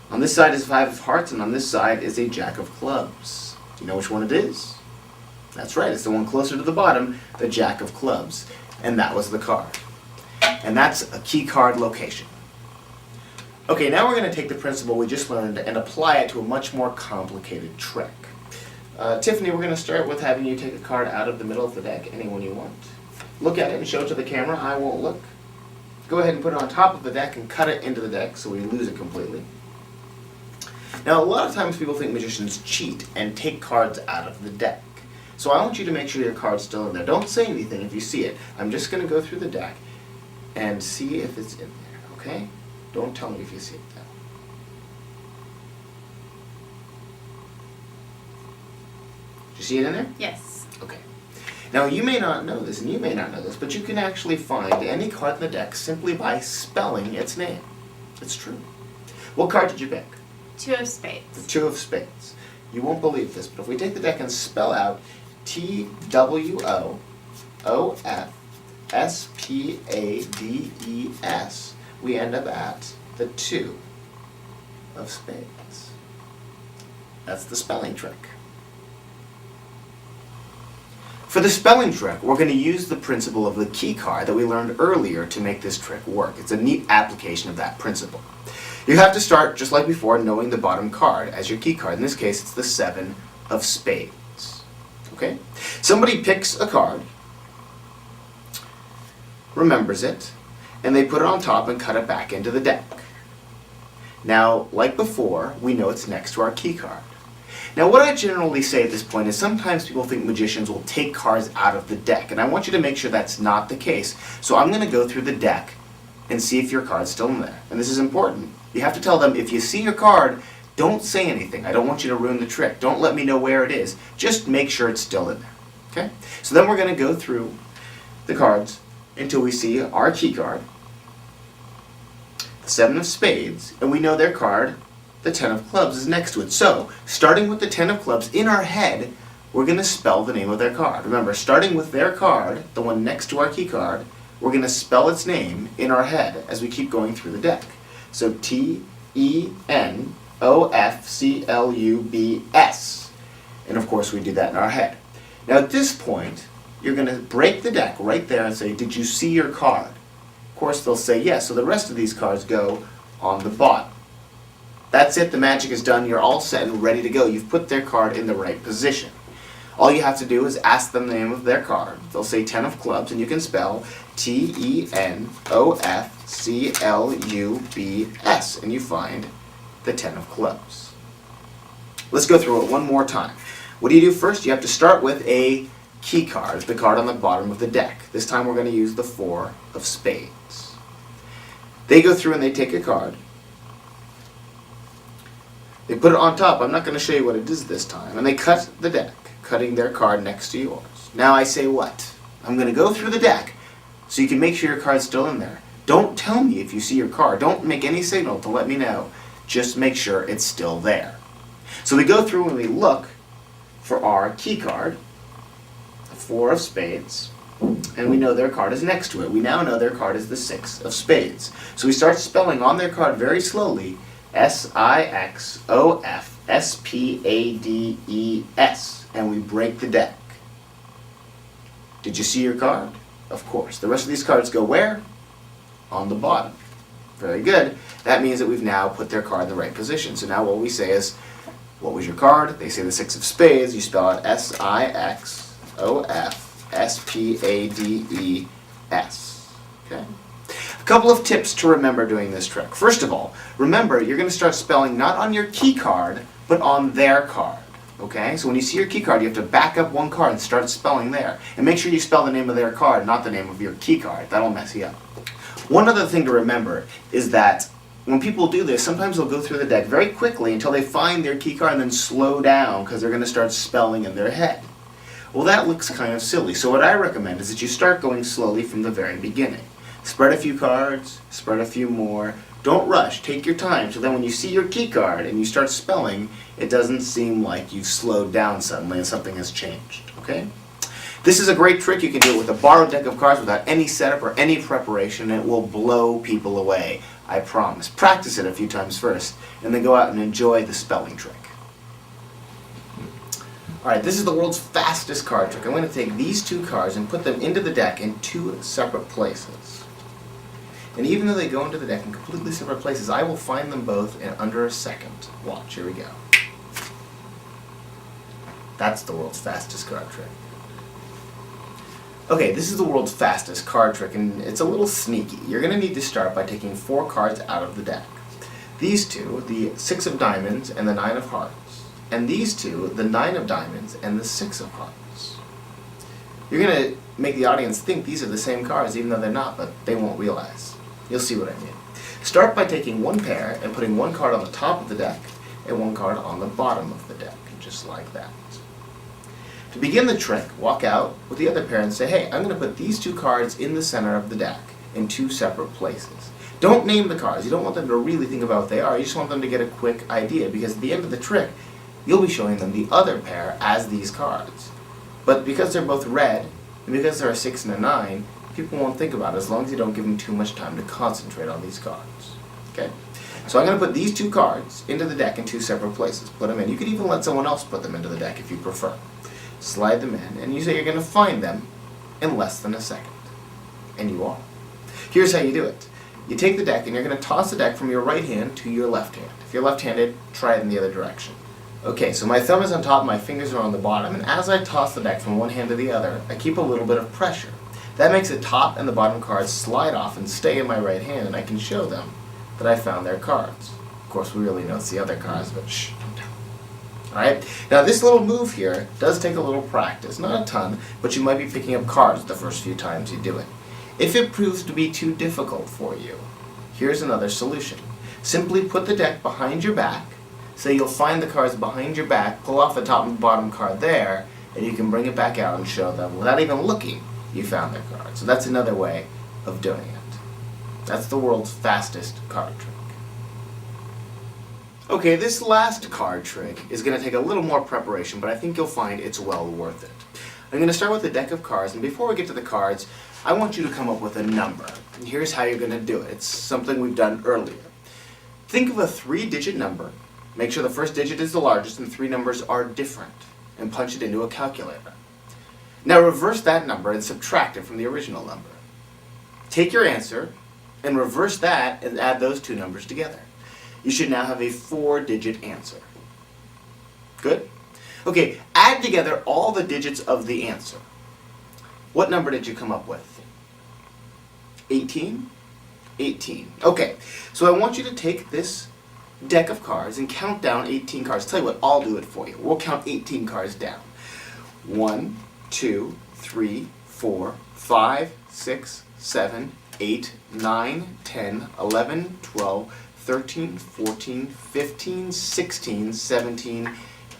On this side is 5 of hearts, and on this side is a jack of clubs. Do you know which one it is? That's right, it's the one closer to the bottom, the jack of clubs. And that was the card. And that's a key card location. Okay, now we're going to take the principle we just learned and apply it to a much more complicated trick. Tiffany, we're going to start with having you take a card out of the middle of the deck, anyone you want. Look at it and show it to the camera. I won't look. Go ahead and put it on top of the deck and cut it into the deck so we lose it completely. Now, a lot of times people think magicians cheat and take cards out of the deck. So I want you to make sure your card's still in there. Don't say anything if you see it. I'm just going to go through the deck and see if it's in there, okay? Don't tell me if you see it though. Did you see it in there? Yes. Okay. Now you may not know this, and you may not know this, but you can actually find any card in the deck simply by spelling its name. It's true. What card did you pick? 2 of spades. The 2 of spades. You won't believe this, but if we take the deck and spell out TWOOFSPADES, we end up at the 2 of spades. That's the spelling trick. For the spelling trick, we're going to use the principle of the key card that we learned earlier to make this trick work. It's a neat application of that principle. You have to start, just like before, knowing the bottom card as your key card. In this case, it's the 7 of spades. Okay? Somebody picks a card, remembers it, and they put it on top and cut it back into the deck. Now, like before, we know it's next to our key card. Now, what I generally say at this point is sometimes people think magicians will take cards out of the deck, and I want you to make sure that's not the case. So I'm going to go through the deck and see if your card's still in there. And this is important. You have to tell them, if you see your card, don't say anything. I don't want you to ruin the trick. Don't let me know where it is. Just make sure it's still in there. Okay? So then we're going to go through the cards until we see our key card, the 7 of spades, and we know their card, the 10 of clubs, is next to it. So, starting with the 10 of clubs, in our head, we're going to spell the name of their card. Remember, starting with their card, the one next to our key card, we're going to spell its name in our head as we keep going through the deck. So TENOFCLUBS. And of course we do that in our head. Now at this point, you're going to break the deck right there and say, did you see your card? Of course they'll say yes, so the rest of these cards go on the bottom. That's it, the magic is done, you're all set and ready to go. You've put their card in the right position. All you have to do is ask them the name of their card. They'll say 10 of clubs, and you can spell TENOFCLUBS, and you find the 10 of clubs. Let's go through it one more time. What do you do first? You have to start with a key card, the card on the bottom of the deck. This time we're going to use the 4 of spades. They go through and they take a card. They put it on top. I'm not going to show you what it is this time. And they cut the deck, cutting their card next to yours. Now I say what? I'm going to go through the deck so you can make sure your card's still in there. Don't tell me if you see your card. Don't make any signal to let me know. Just make sure it's still there. So we go through and we look for our key card, the 4 of spades, and we know their card is next to it. We now know their card is the 6 of spades. So we start spelling on their card very slowly, SIXOFSPADES, and we break the deck. Did you see your card? Of course. The rest of these cards go where? On the bottom. Very good. That means that we've now put their card in the right position. So now what we say is, what was your card? They say the 6 of spades. You spell out SIXOFSPADES. Okay? Couple of tips to remember doing this trick. First of all, remember you're going to start spelling not on your key card, but on their card. Okay? So when you see your key card, you have to back up one card and start spelling there. And make sure you spell the name of their card, not the name of your key card. That'll mess you up. One other thing to remember is that when people do this, sometimes they'll go through the deck very quickly until they find their key card and then slow down because they're going to start spelling in their head. Well, that looks kind of silly. So what I recommend is that you start going slowly from the very beginning. Spread a few cards, spread a few more. Don't rush, take your time, so then when you see your key card and you start spelling, it doesn't seem like you've slowed down suddenly and something has changed, okay? This is a great trick. You can do it with a borrowed deck of cards without any setup or any preparation, and it will blow people away, I promise. Practice it a few times first, and then go out and enjoy the spelling trick. Alright, this is the world's fastest card trick. I'm going to take these two cards and put them into the deck in two separate places. And even though they go into the deck in completely separate places, I will find them both in under a second. Watch, here we go. That's the world's fastest card trick. Okay, this is the world's fastest card trick, and it's a little sneaky. You're going to need to start by taking 4 cards out of the deck. These two, the 6 of diamonds and the 9 of hearts. And these two, the 9 of diamonds and the 6 of hearts. You're going to make the audience think these are the same cards, even though they're not, but they won't realize. You'll see what I mean. Start by taking one pair and putting one card on the top of the deck and one card on the bottom of the deck, just like that. To begin the trick, walk out with the other pair and say, hey, I'm going to put these 2 cards in the center of the deck in 2 separate places. Don't name the cards. You don't want them to really think about what they are. You just want them to get a quick idea, because at the end of the trick, you'll be showing them the other pair as these cards. But because they're both red, and because they're a 6 and a 9, people won't think about it as long as you don't give them too much time to concentrate on these cards. Okay? So I'm going to put these 2 cards into the deck in 2 separate places. Put them in. You could even let someone else put them into the deck if you prefer. Slide them in, and you say you're going to find them in less than a second. And you are. Here's how you do it. You take the deck, and you're going to toss the deck from your right hand to your left hand. If you're left-handed, try it in the other direction. Okay, so my thumb is on top, my fingers are on the bottom, and as I toss the deck from one hand to the other, I keep a little bit of pressure. That makes the top and the bottom cards slide off and stay in my right hand, and I can show them that I found their cards. Of course, we really know it's the other cards, but shh, don't tell. Alright, now this little move here does take a little practice, not a ton, but you might be picking up cards the first few times you do it. If it proves to be too difficult for you, here's another solution. Simply put the deck behind your back, so you'll find the cards behind your back, pull off the top and bottom card there, and you can bring it back out and show them without even looking you found their card. So that's another way of doing it. That's the world's fastest card trick. Okay, this last card trick is going to take a little more preparation, but I think you'll find it's well worth it. I'm going to start with a deck of cards, and before we get to the cards, I want you to come up with a number. And here's how you're going to do it. It's something we've done earlier. Think of a 3-digit number. Make sure the first digit is the largest and 3 numbers are different, and punch it into a calculator. Now reverse that number and subtract it from the original number. Take your answer and reverse that and add those 2 numbers together. You should now have a 4-digit answer. Good? Okay, add together all the digits of the answer. What number did you come up with? 18? 18. Okay, so I want you to take this deck of cards and count down 18 cards. Tell you what, I'll do it for you. We'll count 18 cards down. 1, 2, 3, 4, 5, 6, 7, 8, 9, 10, 11, 12, 13, 14, 15, 16, 17,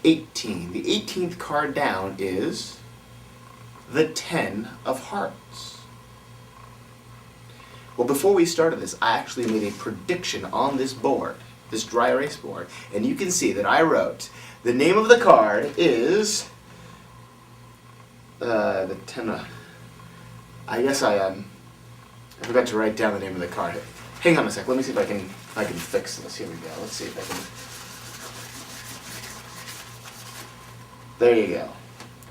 18. The 18th card down is the 10 of hearts. Well, before we started this, I actually made a prediction on this board, this dry erase board, and you can see that I wrote the name of the card is the 10 of, I guess I forgot to write down the name of the card. Hang on a sec, let me see if I can fix this. Here we go. Let's see if I can. There you go.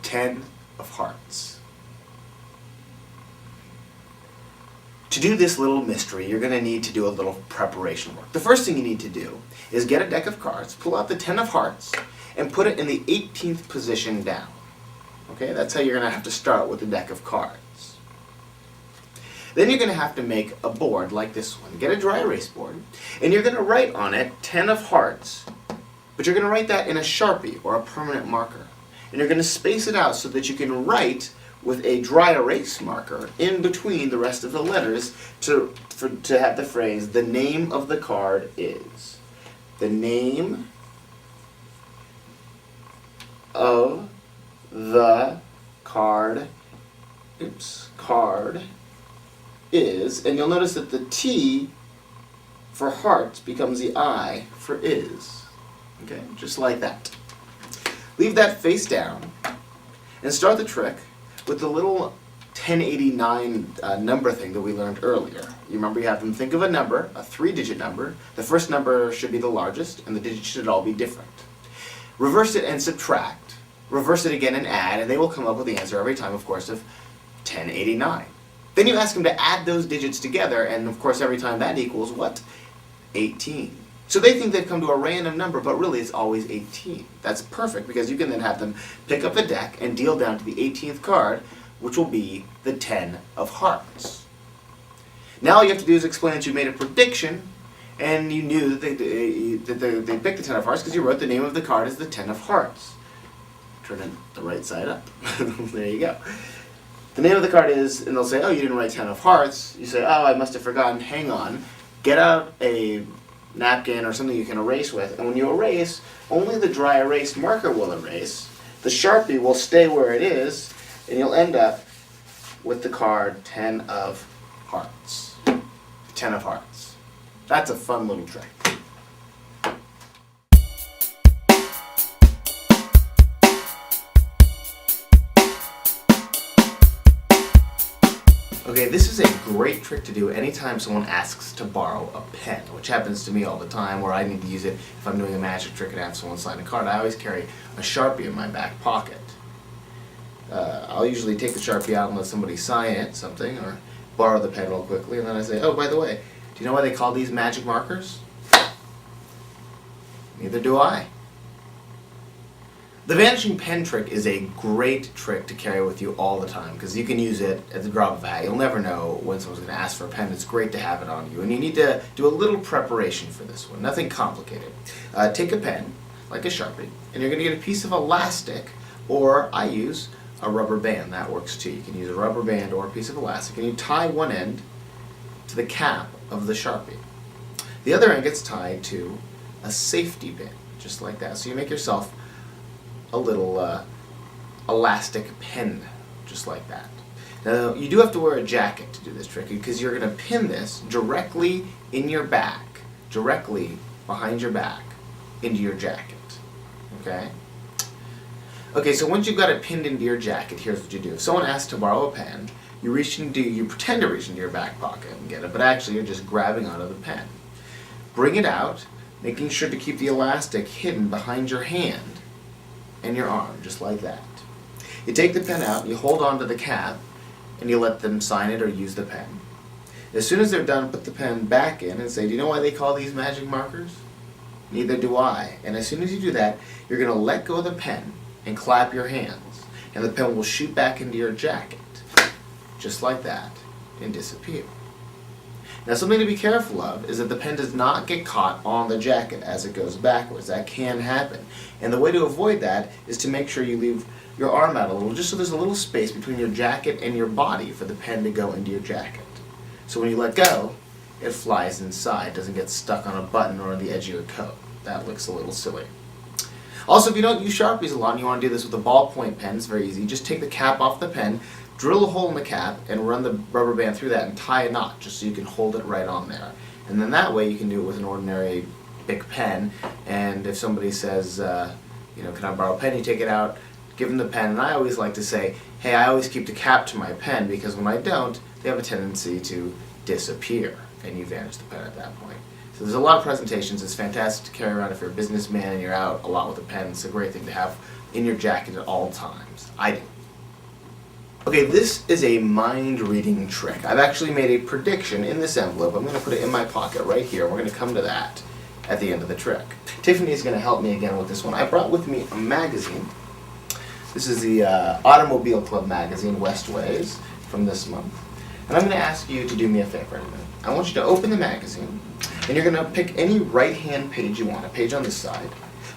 10 of hearts. To do this little mystery, you're going to need to do a little preparation work. The first thing you need to do is get a deck of cards, pull out the 10 of hearts, and put it in the 18th position down. Okay, that's how you're going to have to start with the deck of cards. Then you're going to have to make a board like this one. Get a dry erase board, and you're going to write on it 10 of hearts, but you're going to write that in a Sharpie or a permanent marker. And you're going to space it out so that you can write with a dry erase marker in between the rest of the letters to have the phrase, the name of the card is. The name of the card is, and you'll notice that the T for hearts becomes the I for is. Okay, just like that. Leave that face down and start the trick with the little 1089 number thing that we learned earlier. You remember you have them think of a number, a 3-digit number. The first number should be the largest, and the digits should all be different. Reverse it and subtract. Reverse it again and add, and they will come up with the answer every time, of course, of 1089. Then you ask them to add those digits together, and of course every time that equals what? 18. So they think they've come to a random number, but really it's always 18. That's perfect, because you can then have them pick up the deck and deal down to the 18th card, which will be the 10 of hearts. Now all you have to do is explain that you made a prediction, and you knew that they picked the 10 of hearts because you wrote the name of the card as the 10 of hearts. Turn it the right side up. There you go. The name of the card is, and they'll say, oh, you didn't write 10 of hearts. You say, oh, I must have forgotten. Hang on. Get out a napkin or something you can erase with, and when you erase, only the dry erase marker will erase. The Sharpie will stay where it is, and you'll end up with the card 10 of hearts. 10 of hearts. That's a fun little trick. Okay, this is a great trick to do anytime someone asks to borrow a pen, which happens to me all the time, where I need to use it if I'm doing a magic trick and have someone sign a card. I always carry a Sharpie in my back pocket. I'll usually take the Sharpie out and let somebody sign it, something, or borrow the pen real quickly, and then I say, oh, by the way, do you know why they call these magic markers? Neither do I. The vanishing pen trick is a great trick to carry with you all the time, because you can use it at the drop of a hat. You'll never know when someone's going to ask for a pen. It's great to have it on you, and you need to do a little preparation for this one. Nothing complicated. Take a pen, like a Sharpie, and you're going to get a piece of elastic, or I use a rubber band. That works too. You can use a rubber band or a piece of elastic, and you tie one end to the cap of the Sharpie. The other end gets tied to a safety pin, just like that. So you make yourself a little elastic pen, just like that. Now, you do have to wear a jacket to do this trick, because you're going to pin this directly in your back, directly behind your back, into your jacket. Okay? Okay, so once you've got it pinned into your jacket, here's what you do. If someone asks to borrow a pen, you pretend to reach into your back pocket and get it, but actually you're just grabbing onto the pen. Bring it out, making sure to keep the elastic hidden behind your hand and your arm, just like that. You take the pen out, you hold on to the cap, and you let them sign it or use the pen. As soon as they're done, put the pen back in and say, do you know why they call these magic markers? Neither do I. And as soon as you do that, you're going to let go of the pen and clap your hands, and the pen will shoot back into your jacket, just like that, and disappear. Now, something to be careful of is that the pen does not get caught on the jacket as it goes backwards. That can happen. And the way to avoid that is to make sure you leave your arm out a little, just so there's a little space between your jacket and your body for the pen to go into your jacket. So when you let go, it flies inside, doesn't get stuck on a button or on the edge of your coat. That looks a little silly. Also, if you don't use Sharpies a lot and you want to do this with a ballpoint pen, it's very easy. Just take the cap off the pen, drill a hole in the cap, and run the rubber band through that and tie a knot just so you can hold it right on there. And then that way you can do it with an ordinary Bic pen, and if somebody says, can I borrow a pen, you take it out, give them the pen, and I always like to say, hey, I always keep the cap to my pen, because when I don't, they have a tendency to disappear, and you vanish the pen at that point. So there's a lot of presentations. It's fantastic to carry around if you're a businessman and you're out a lot with a pen. It's a great thing to have in your jacket at all times. I do. Okay, this is a mind-reading trick. I've actually made a prediction in this envelope. I'm going to put it in my pocket right here. We're going to come to that at the end of the trick. Tiffany is going to help me again with this one. I brought with me a magazine. This is the Automobile Club magazine, Westways, from this month. And I'm going to ask you to do me a favor in a minute. I want you to open the magazine, and you're going to pick any right-hand page you want, a page on this side.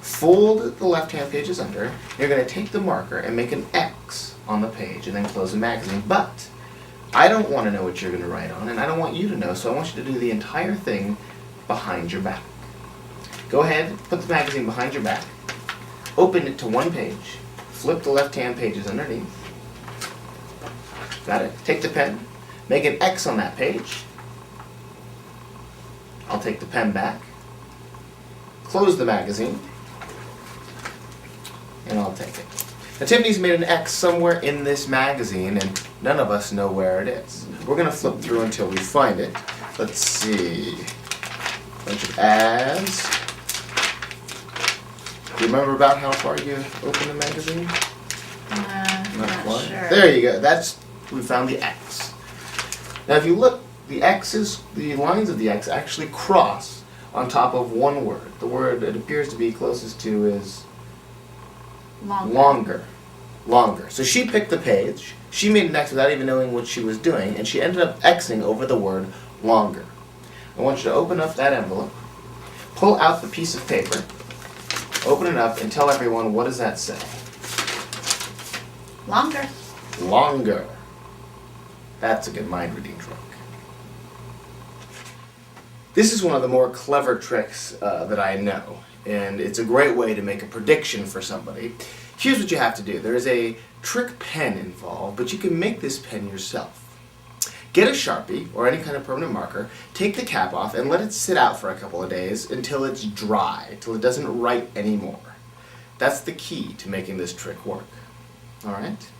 Fold the left-hand pages under, and you're going to take the marker and make an X on the page, and then close the magazine. But I don't want to know what you're going to write on, and I don't want you to know, so I want you to do the entire thing behind your back. Go ahead, put the magazine behind your back, open it to one page, flip the left-hand pages underneath. Got it? Take the pen, make an X on that page. I'll take the pen back, close the magazine, and I'll take it. Now Tiffany's made an X somewhere in this magazine, and none of us know where it is. We're going to flip through until we find it. Let's see. Bunch of ads. Do you remember about how far you opened the magazine? Not sure. There you go. We found the X. Now if you look, the lines of the X actually cross on top of one word. The word it appears to be closest to is longer. So she picked the page, she made an X without even knowing what she was doing, and she ended up Xing over the word longer. I want you to open up that envelope, pull out the piece of paper, open it up, and tell everyone, what does that say? Longer. Longer. That's a good mind reading trick. This is one of the more clever tricks that I know, and it's a great way to make a prediction for somebody. Here's what you have to do. There is a trick pen involved, but you can make this pen yourself. Get a Sharpie or any kind of permanent marker, take the cap off, and let it sit out for a couple of days until it's dry, till it doesn't write anymore. That's the key to making this trick work. Alright?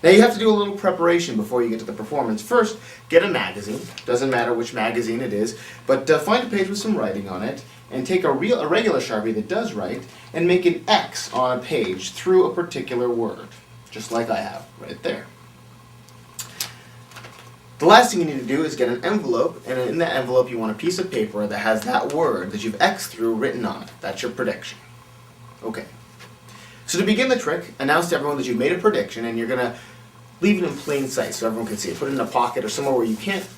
Now you have to do a little preparation before you get to the performance. First, get a magazine. Doesn't matter which magazine it is, but find a page with some writing on it, and take a regular Sharpie that does write, and make an X on a page through a particular word, just like I have right there. The last thing you need to do is get an envelope, and in that envelope you want a piece of paper that has that word that you've X'd through written on it. That's your prediction. Okay. So to begin the trick, announce to everyone that you've made a prediction, and you're going to leave it in plain sight so everyone can see it. Put it in a pocket or somewhere where you can't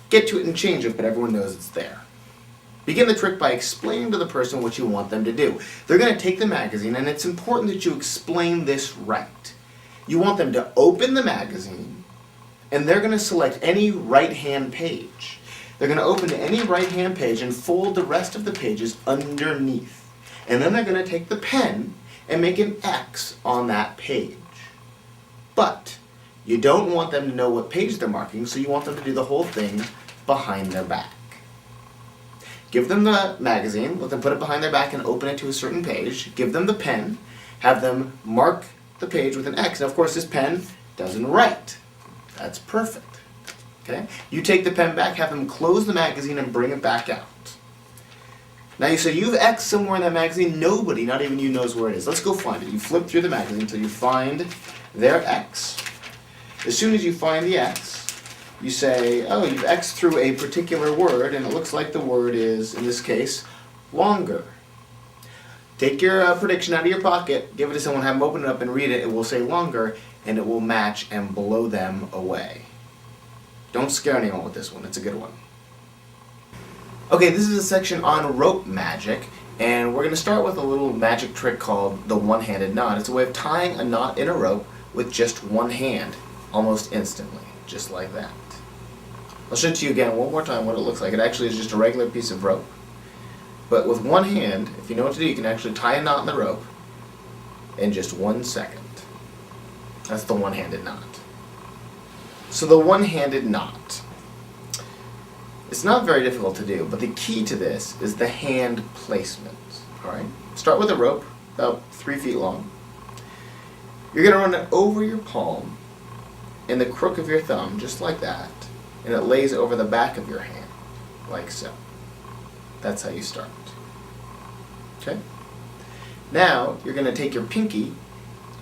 get to it and change it, but everyone knows it's there. Begin the trick by explaining to the person what you want them to do. They're going to take the magazine, and it's important that you explain this right. You want them to open the magazine, and they're going to select any right-hand page. They're going to open any right-hand page and fold the rest of the pages underneath. And then they're going to take the pen and make an X on that page. But you don't want them to know what page they're marking, so you want them to do the whole thing behind their back. Give them the magazine, let them put it behind their back and open it to a certain page. Give them the pen, have them mark the page with an X. And of course this pen doesn't write. That's perfect. Okay? You take the pen back, have them close the magazine and bring it back out. Now you say you've X'd somewhere in that magazine, nobody, not even you, knows where it is. Let's go find it. You flip through the magazine until you find their X. As soon as you find the X, you say, oh, you've X'd through a particular word, and it looks like the word is, in this case, longer. Take your prediction out of your pocket, give it to someone, have them open it up and read it. It will say longer, and it will match and blow them away. Don't scare anyone with this one. It's a good one. Okay, this is a section on rope magic, and we're going to start with a little magic trick called the one-handed knot. It's a way of tying a knot in a rope with just one hand, almost instantly, just like that. I'll show it to you again one more time what it looks like. It actually is just a regular piece of rope. But with one hand, if you know what to do, you can actually tie a knot in the rope in just 1 second. That's the one-handed knot. So the one-handed knot. It's not very difficult to do, but the key to this is the hand placement. Alright? Start with a rope, about 3 feet long. You're going to run it over your palm in the crook of your thumb, just like that, and it lays over the back of your hand, like so. That's how you start. Okay? Now, you're going to take your pinky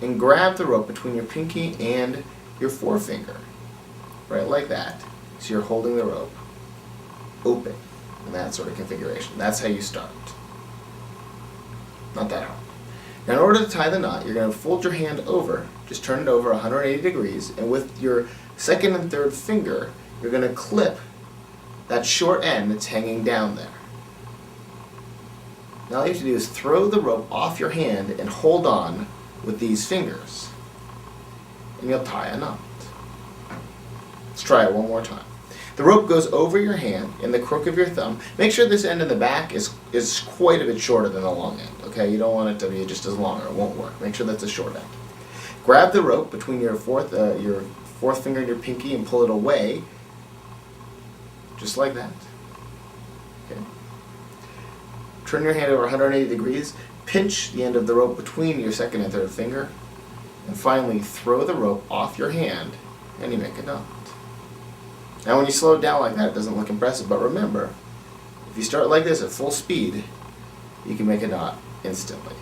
and grab the rope between your pinky and your forefinger, right like that. So you're holding the rope open in that sort of configuration. That's how you start. Not that hard. Now in order to tie the knot, you're going to fold your hand over, just turn it over 180 degrees, and with your second and third finger, you're going to clip that short end that's hanging down there. Now all you have to do is throw the rope off your hand and hold on with these fingers. And you'll tie a knot. Let's try it one more time. The rope goes over your hand in the crook of your thumb. Make sure this end in the back is quite a bit shorter than the long end. Okay, you don't want it to be just as long or it won't work. Make sure that's a short end. Grab the rope between your fourth finger and your pinky and pull it away, just like that. Okay. Turn your hand over 180 degrees. Pinch the end of the rope between your second and third finger, and finally throw the rope off your hand, and you make a knot. Now when you slow it down like that, it doesn't look impressive, but remember, if you start like this at full speed, you can make a knot instantly.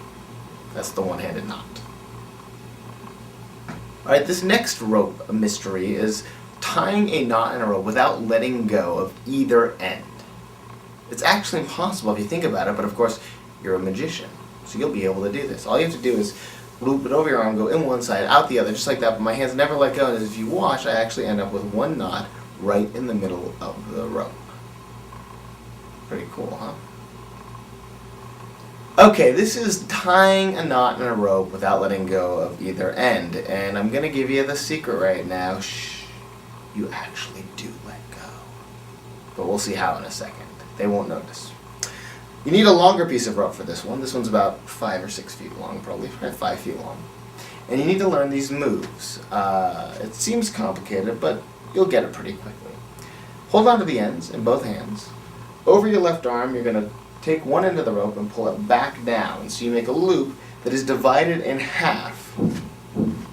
That's the one-handed knot. Alright, this next rope mystery is tying a knot in a rope without letting go of either end. It's actually impossible if you think about it, but of course, you're a magician, so you'll be able to do this. All you have to do is loop it over your arm, go in one side, out the other, just like that, but my hands never let go, and as you watch, I actually end up with one knot right in the middle of the rope. Pretty cool, huh? Okay, this is tying a knot in a rope without letting go of either end, and I'm going to give you the secret right now. Shh, you actually do let go. But we'll see how in a second. They won't notice. You need a longer piece of rope for this one. This one's about 5 or 6 feet long, probably 5 feet long. And you need to learn these moves. It seems complicated, but you'll get it pretty quickly. Hold on to the ends in both hands. Over your left arm, you're going to take one end of the rope and pull it back down, so you make a loop that is divided in half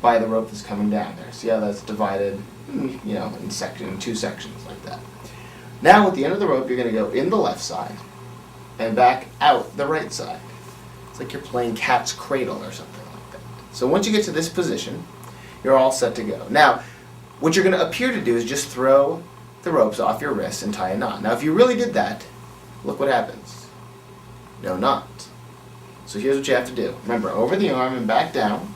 by the rope that's coming down there. See how that's divided, in two sections like that. Now with the end of the rope, you're going to go in the left side and back out the right side. It's like you're playing cat's cradle or something like that. So once you get to this position, you're all set to go. Now, what you're going to appear to do is just throw the ropes off your wrists and tie a knot. Now, if you really did that, look what happens. No knot. So here's what you have to do. Remember, over the arm and back down,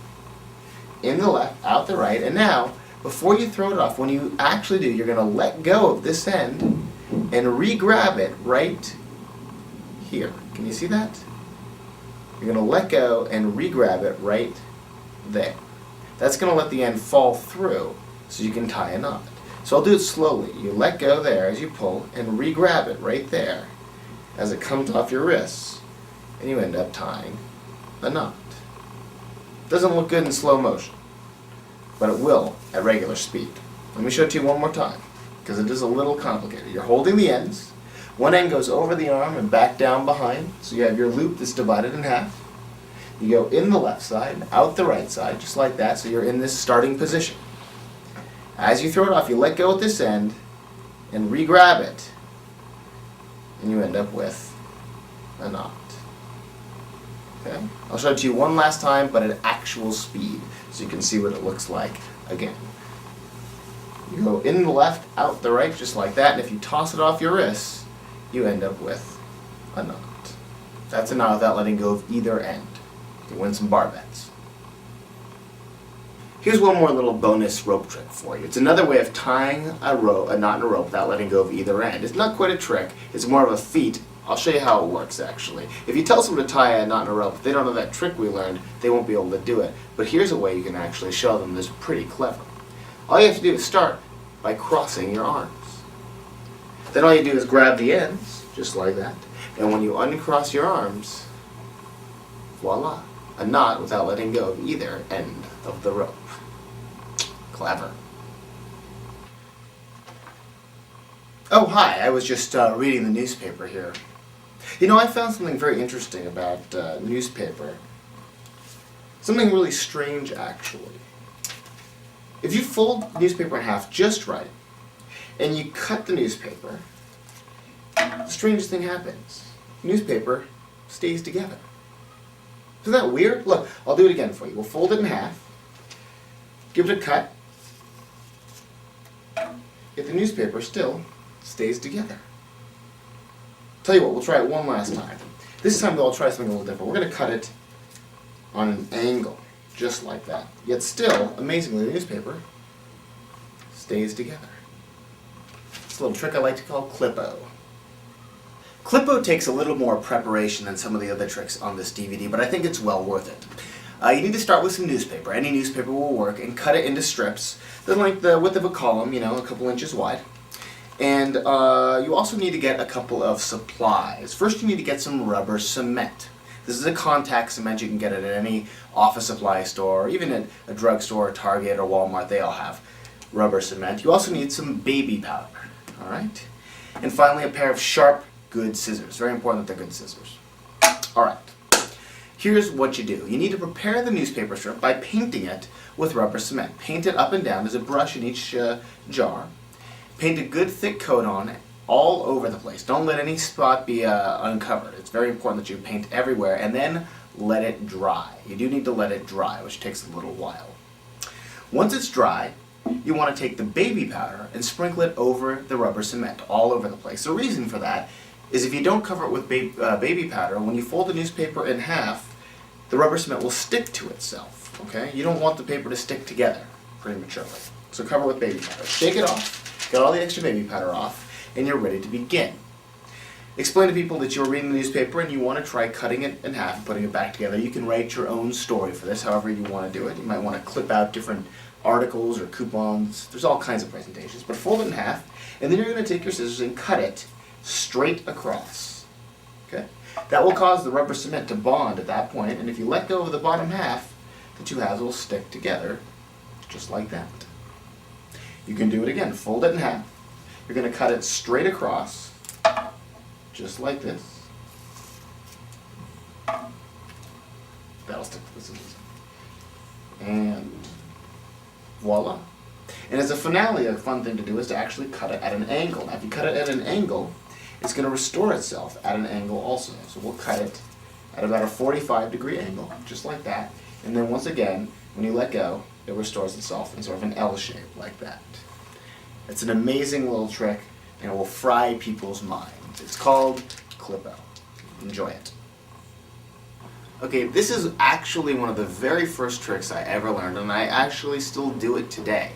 in the left, out the right, and now, before you throw it off, when you actually do, you're going to let go of this end and re-grab it right here. Can you see that? You're going to let go and re-grab it right there. That's going to let the end fall through so you can tie a knot. So I'll do it slowly. You let go there as you pull and re-grab it right there as it comes off your wrists, and you end up tying a knot. Doesn't look good in slow motion, but it will at regular speed. Let me show it to you one more time, because it is a little complicated. You're holding the ends. One end goes over the arm and back down behind, so you have your loop that's divided in half. You go in the left side, out the right side, just like that, so you're in this starting position. As you throw it off, you let go at this end and re-grab it, and you end up with a knot. Okay? I'll show it to you one last time, but at actual speed, so you can see what it looks like again. You go in the left, out the right, just like that, and if you toss it off your wrists, you end up with a knot. That's a knot without letting go of either end. You can win some bar bets. Here's one more little bonus rope trick for you. It's another way of tying a knot in a rope without letting go of either end. It's not quite a trick, it's more of a feat. I'll show you how it works actually. If you tell someone to tie a knot in a rope, if they don't know that trick we learned, they won't be able to do it. But here's a way you can actually show them that's pretty clever. All you have to do is start by crossing your arms. Then all you do is grab the ends, just like that, and when you uncross your arms, voila, a knot without letting go of either end of the rope. Clever. Oh, hi, I was just reading the newspaper here. You know, I found something very interesting about newspaper. Something really strange, actually. If you fold the newspaper in half just right, and you cut the newspaper, the strangest thing happens. The newspaper stays together. Isn't that weird? Look, I'll do it again for you. We'll fold it in half, give it a cut, yet the newspaper still stays together. Tell you what, we'll try it one last time. This time though, I'll try something a little different. We're going to cut it on an angle, just like that. Yet still, amazingly, the newspaper stays together. It's a little trick I like to call Clippo. Clippo takes a little more preparation than some of the other tricks on this DVD, but I think it's well worth it. You need to start with some newspaper. Any newspaper will work, and cut it into strips. They're like the width of a column, a couple inches wide. And you also need to get a couple of supplies. First, you need to get some rubber cement. This is a contact cement you can get at any office supply store, or even at a drugstore, Target, or Walmart. They all have rubber cement. You also need some baby powder. All right? And finally, a pair of sharp, good scissors. Very important that they're good scissors. All right. Here's what you do. You need to prepare the newspaper strip by painting it with rubber cement. Paint it up and down. There's a brush in each jar. Paint a good thick coat on all over the place. Don't let any spot be uncovered. It's very important that you paint everywhere, and then let it dry. You do need to let it dry, which takes a little while. Once it's dry, you want to take the baby powder and sprinkle it over the rubber cement all over the place. The reason for that is if you don't cover it with baby powder, when you fold the newspaper in half, the rubber cement will stick to itself. Okay? You don't want the paper to stick together prematurely. So cover it with baby powder. Shake it off, get all the extra baby powder off, and you're ready to begin. Explain to people that you're reading the newspaper and you want to try cutting it in half and putting it back together. You can write your own story for this, however you want to do it. You might want to clip out different articles or coupons. There's all kinds of presentations. But fold it in half, and then you're going to take your scissors and cut it straight across. Okay? That will cause the rubber cement to bond at that point, and if you let go of the bottom half, the two halves will stick together, just like that. You can do it again. Fold it in half. You're going to cut it straight across, just like this. That'll stick to the scissors. And voila. And as a finale, a fun thing to do is to actually cut it at an angle. Now, if you cut it at an angle, it's going to restore itself at an angle also. So we'll cut it at about a 45-degree angle, just like that. And then once again, when you let go, it restores itself in sort of an L shape, like that. It's an amazing little trick, and it will fry people's minds. It's called Clippo. Enjoy it. Okay, this is actually one of the very first tricks I ever learned, and I actually still do it today.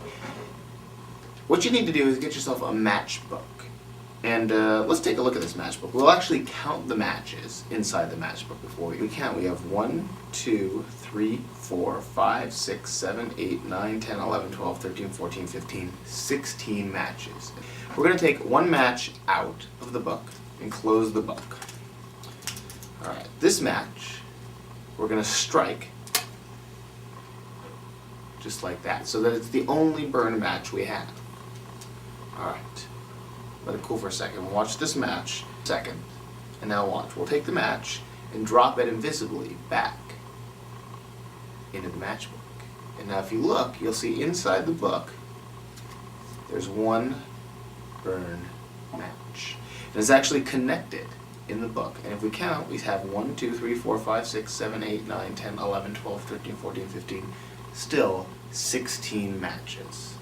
What you need to do is get yourself a matchbook. And let's take a look at this matchbook. We'll actually count the matches inside the matchbook before we count. We have 1, 2, 3, 4, 5, 6, 7, 8, 9, 10, 11, 12, 13, 14, 15, 16 matches. We're going to take one match out of the book and close the book. Alright, this match we're going to strike just like that, so that it's the only burn match we have. Alright. Let it cool for a second. Watch this match. Second. And now watch. We'll take the match and drop it invisibly back into the matchbook. And now if you look, you'll see inside the book there's one burn match. And it's actually connected in the book. And if we count, we have 1, 2, 3, 4, 5, 6, 7, 8, 9, 10, 11, 12, 13, 14, 15. Still 16 matches.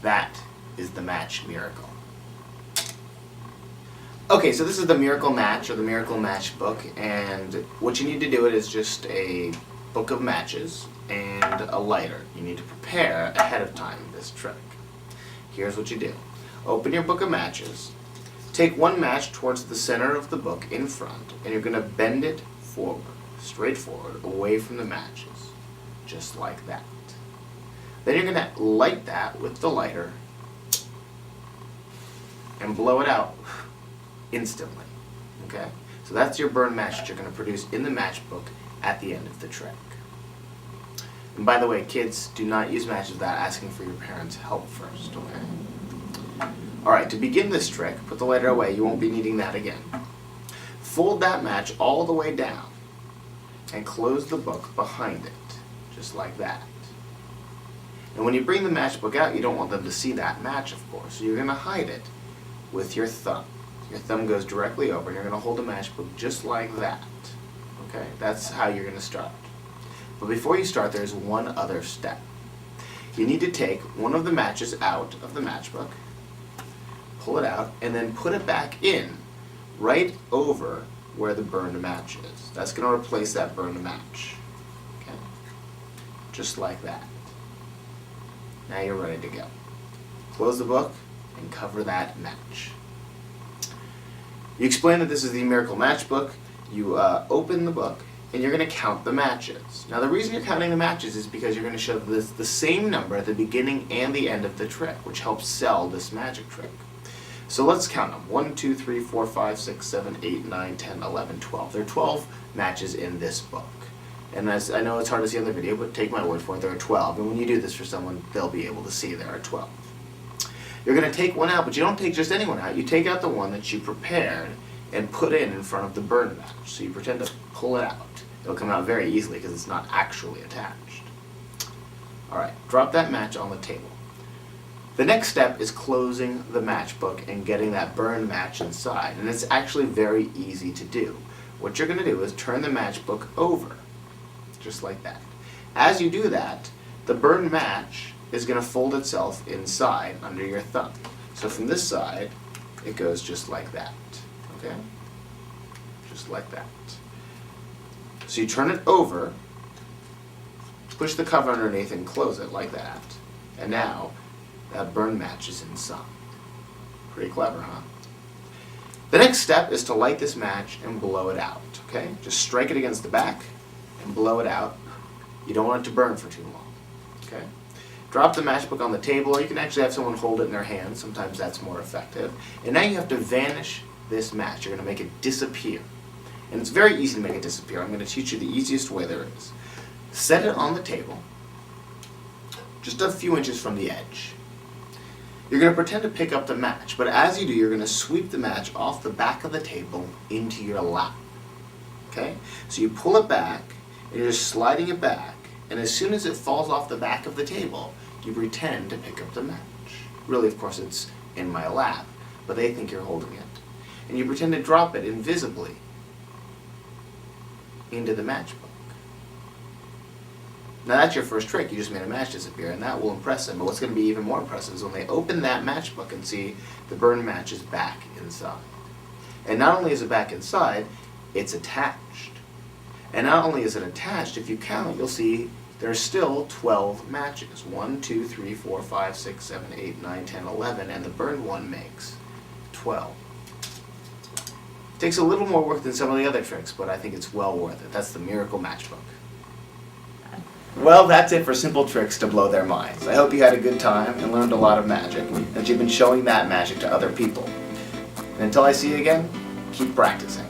That is the match miracle. Okay, so this is the miracle match, or the miracle match book, and what you need to do it is just a book of matches and a lighter. You need to prepare ahead of time this trick. Here's what you do. Open your book of matches, take one match towards the center of the book in front, and you're going to bend it forward, straight forward, away from the matches, just like that. Then you're going to light that with the lighter and blow it out instantly. Okay? So that's your burn match that you're going to produce in the matchbook at the end of the trick. And by the way, kids, do not use matches without asking for your parents' help first, okay? Alright, to begin this trick, put the lighter away. You won't be needing that again. Fold that match all the way down and close the book behind it, just like that. And when you bring the matchbook out, you don't want them to see that match, of course. So you're going to hide it with your thumb. Your thumb goes directly over, and you're going to hold the matchbook just like that. Okay? That's how you're going to start. But before you start, there's one other step. You need to take one of the matches out of the matchbook, pull it out, and then put it back in right over where the burned match is. That's going to replace that burned match. Okay? Just like that. Now you're ready to go. close the book, and cover that match. You explain that this is the Miracle Matchbook. You open the book, and you're going to count the matches. Now the reason you're counting the matches is because you're going to show the same number at the beginning and the end of the trick, which helps sell this magic trick. So let's count them. 1, 2, 3, 4, 5, 6, 7, 8, 9, 10, 11, 12. There are 12 matches in this book. And as I know it's hard to see on the video, but take my word for it, there are 12. And when you do this for someone, they'll be able to see there are 12. You're going to take one out, but you don't take just any one out. You take out the one that you prepared and put in front of the burn match. So you pretend to pull it out. It'll come out very easily because it's not actually attached. Alright, drop that match on the table. The next step is closing the matchbook and getting that burn match inside. And it's actually very easy to do. What you're going to do is turn the matchbook over, just like that. As you do that, the burn match is going to fold itself inside under your thumb. So from this side, it goes just like that. Okay? Just like that. So you turn it over, push the cover underneath and close it like that. And now, that burn match is inside. Pretty clever, huh? The next step is to light this match and blow it out. Okay? Just strike it against the back and blow it out. You don't want it to burn for too long. Okay? Drop the matchbook on the table, or you can actually have someone hold it in their hand. Sometimes that's more effective. And now you have to vanish this match. You're going to make it disappear. And it's very easy to make it disappear. I'm going to teach you the easiest way there is. Set it on the table, just a few inches from the edge. You're going to pretend to pick up the match, but as you do, you're going to sweep the match off the back of the table into your lap. Okay? So you pull it back, and you're just sliding it back, and as soon as it falls off the back of the table, you pretend to pick up the match. Really, of course, it's in my lap, but they think you're holding it. And you pretend to drop it invisibly into the matchbook. Now that's your first trick. You just made a match disappear, and that will impress them. But what's going to be even more impressive is when they open that matchbook and see the burn match is back inside. And not only is it back inside, it's attached. And not only is it attached, if you count, you'll see there's still 12 matches. 1, 2, 3, 4, 5, 6, 7, 8, 9, 10, 11, and the burned one makes 12. It takes a little more work than some of the other tricks, but I think it's well worth it. That's the Miracle Matchbook. Well, that's it for simple tricks to blow their minds. I hope you had a good time and learned a lot of magic, and that you've been showing that magic to other people. And until I see you again, keep practicing.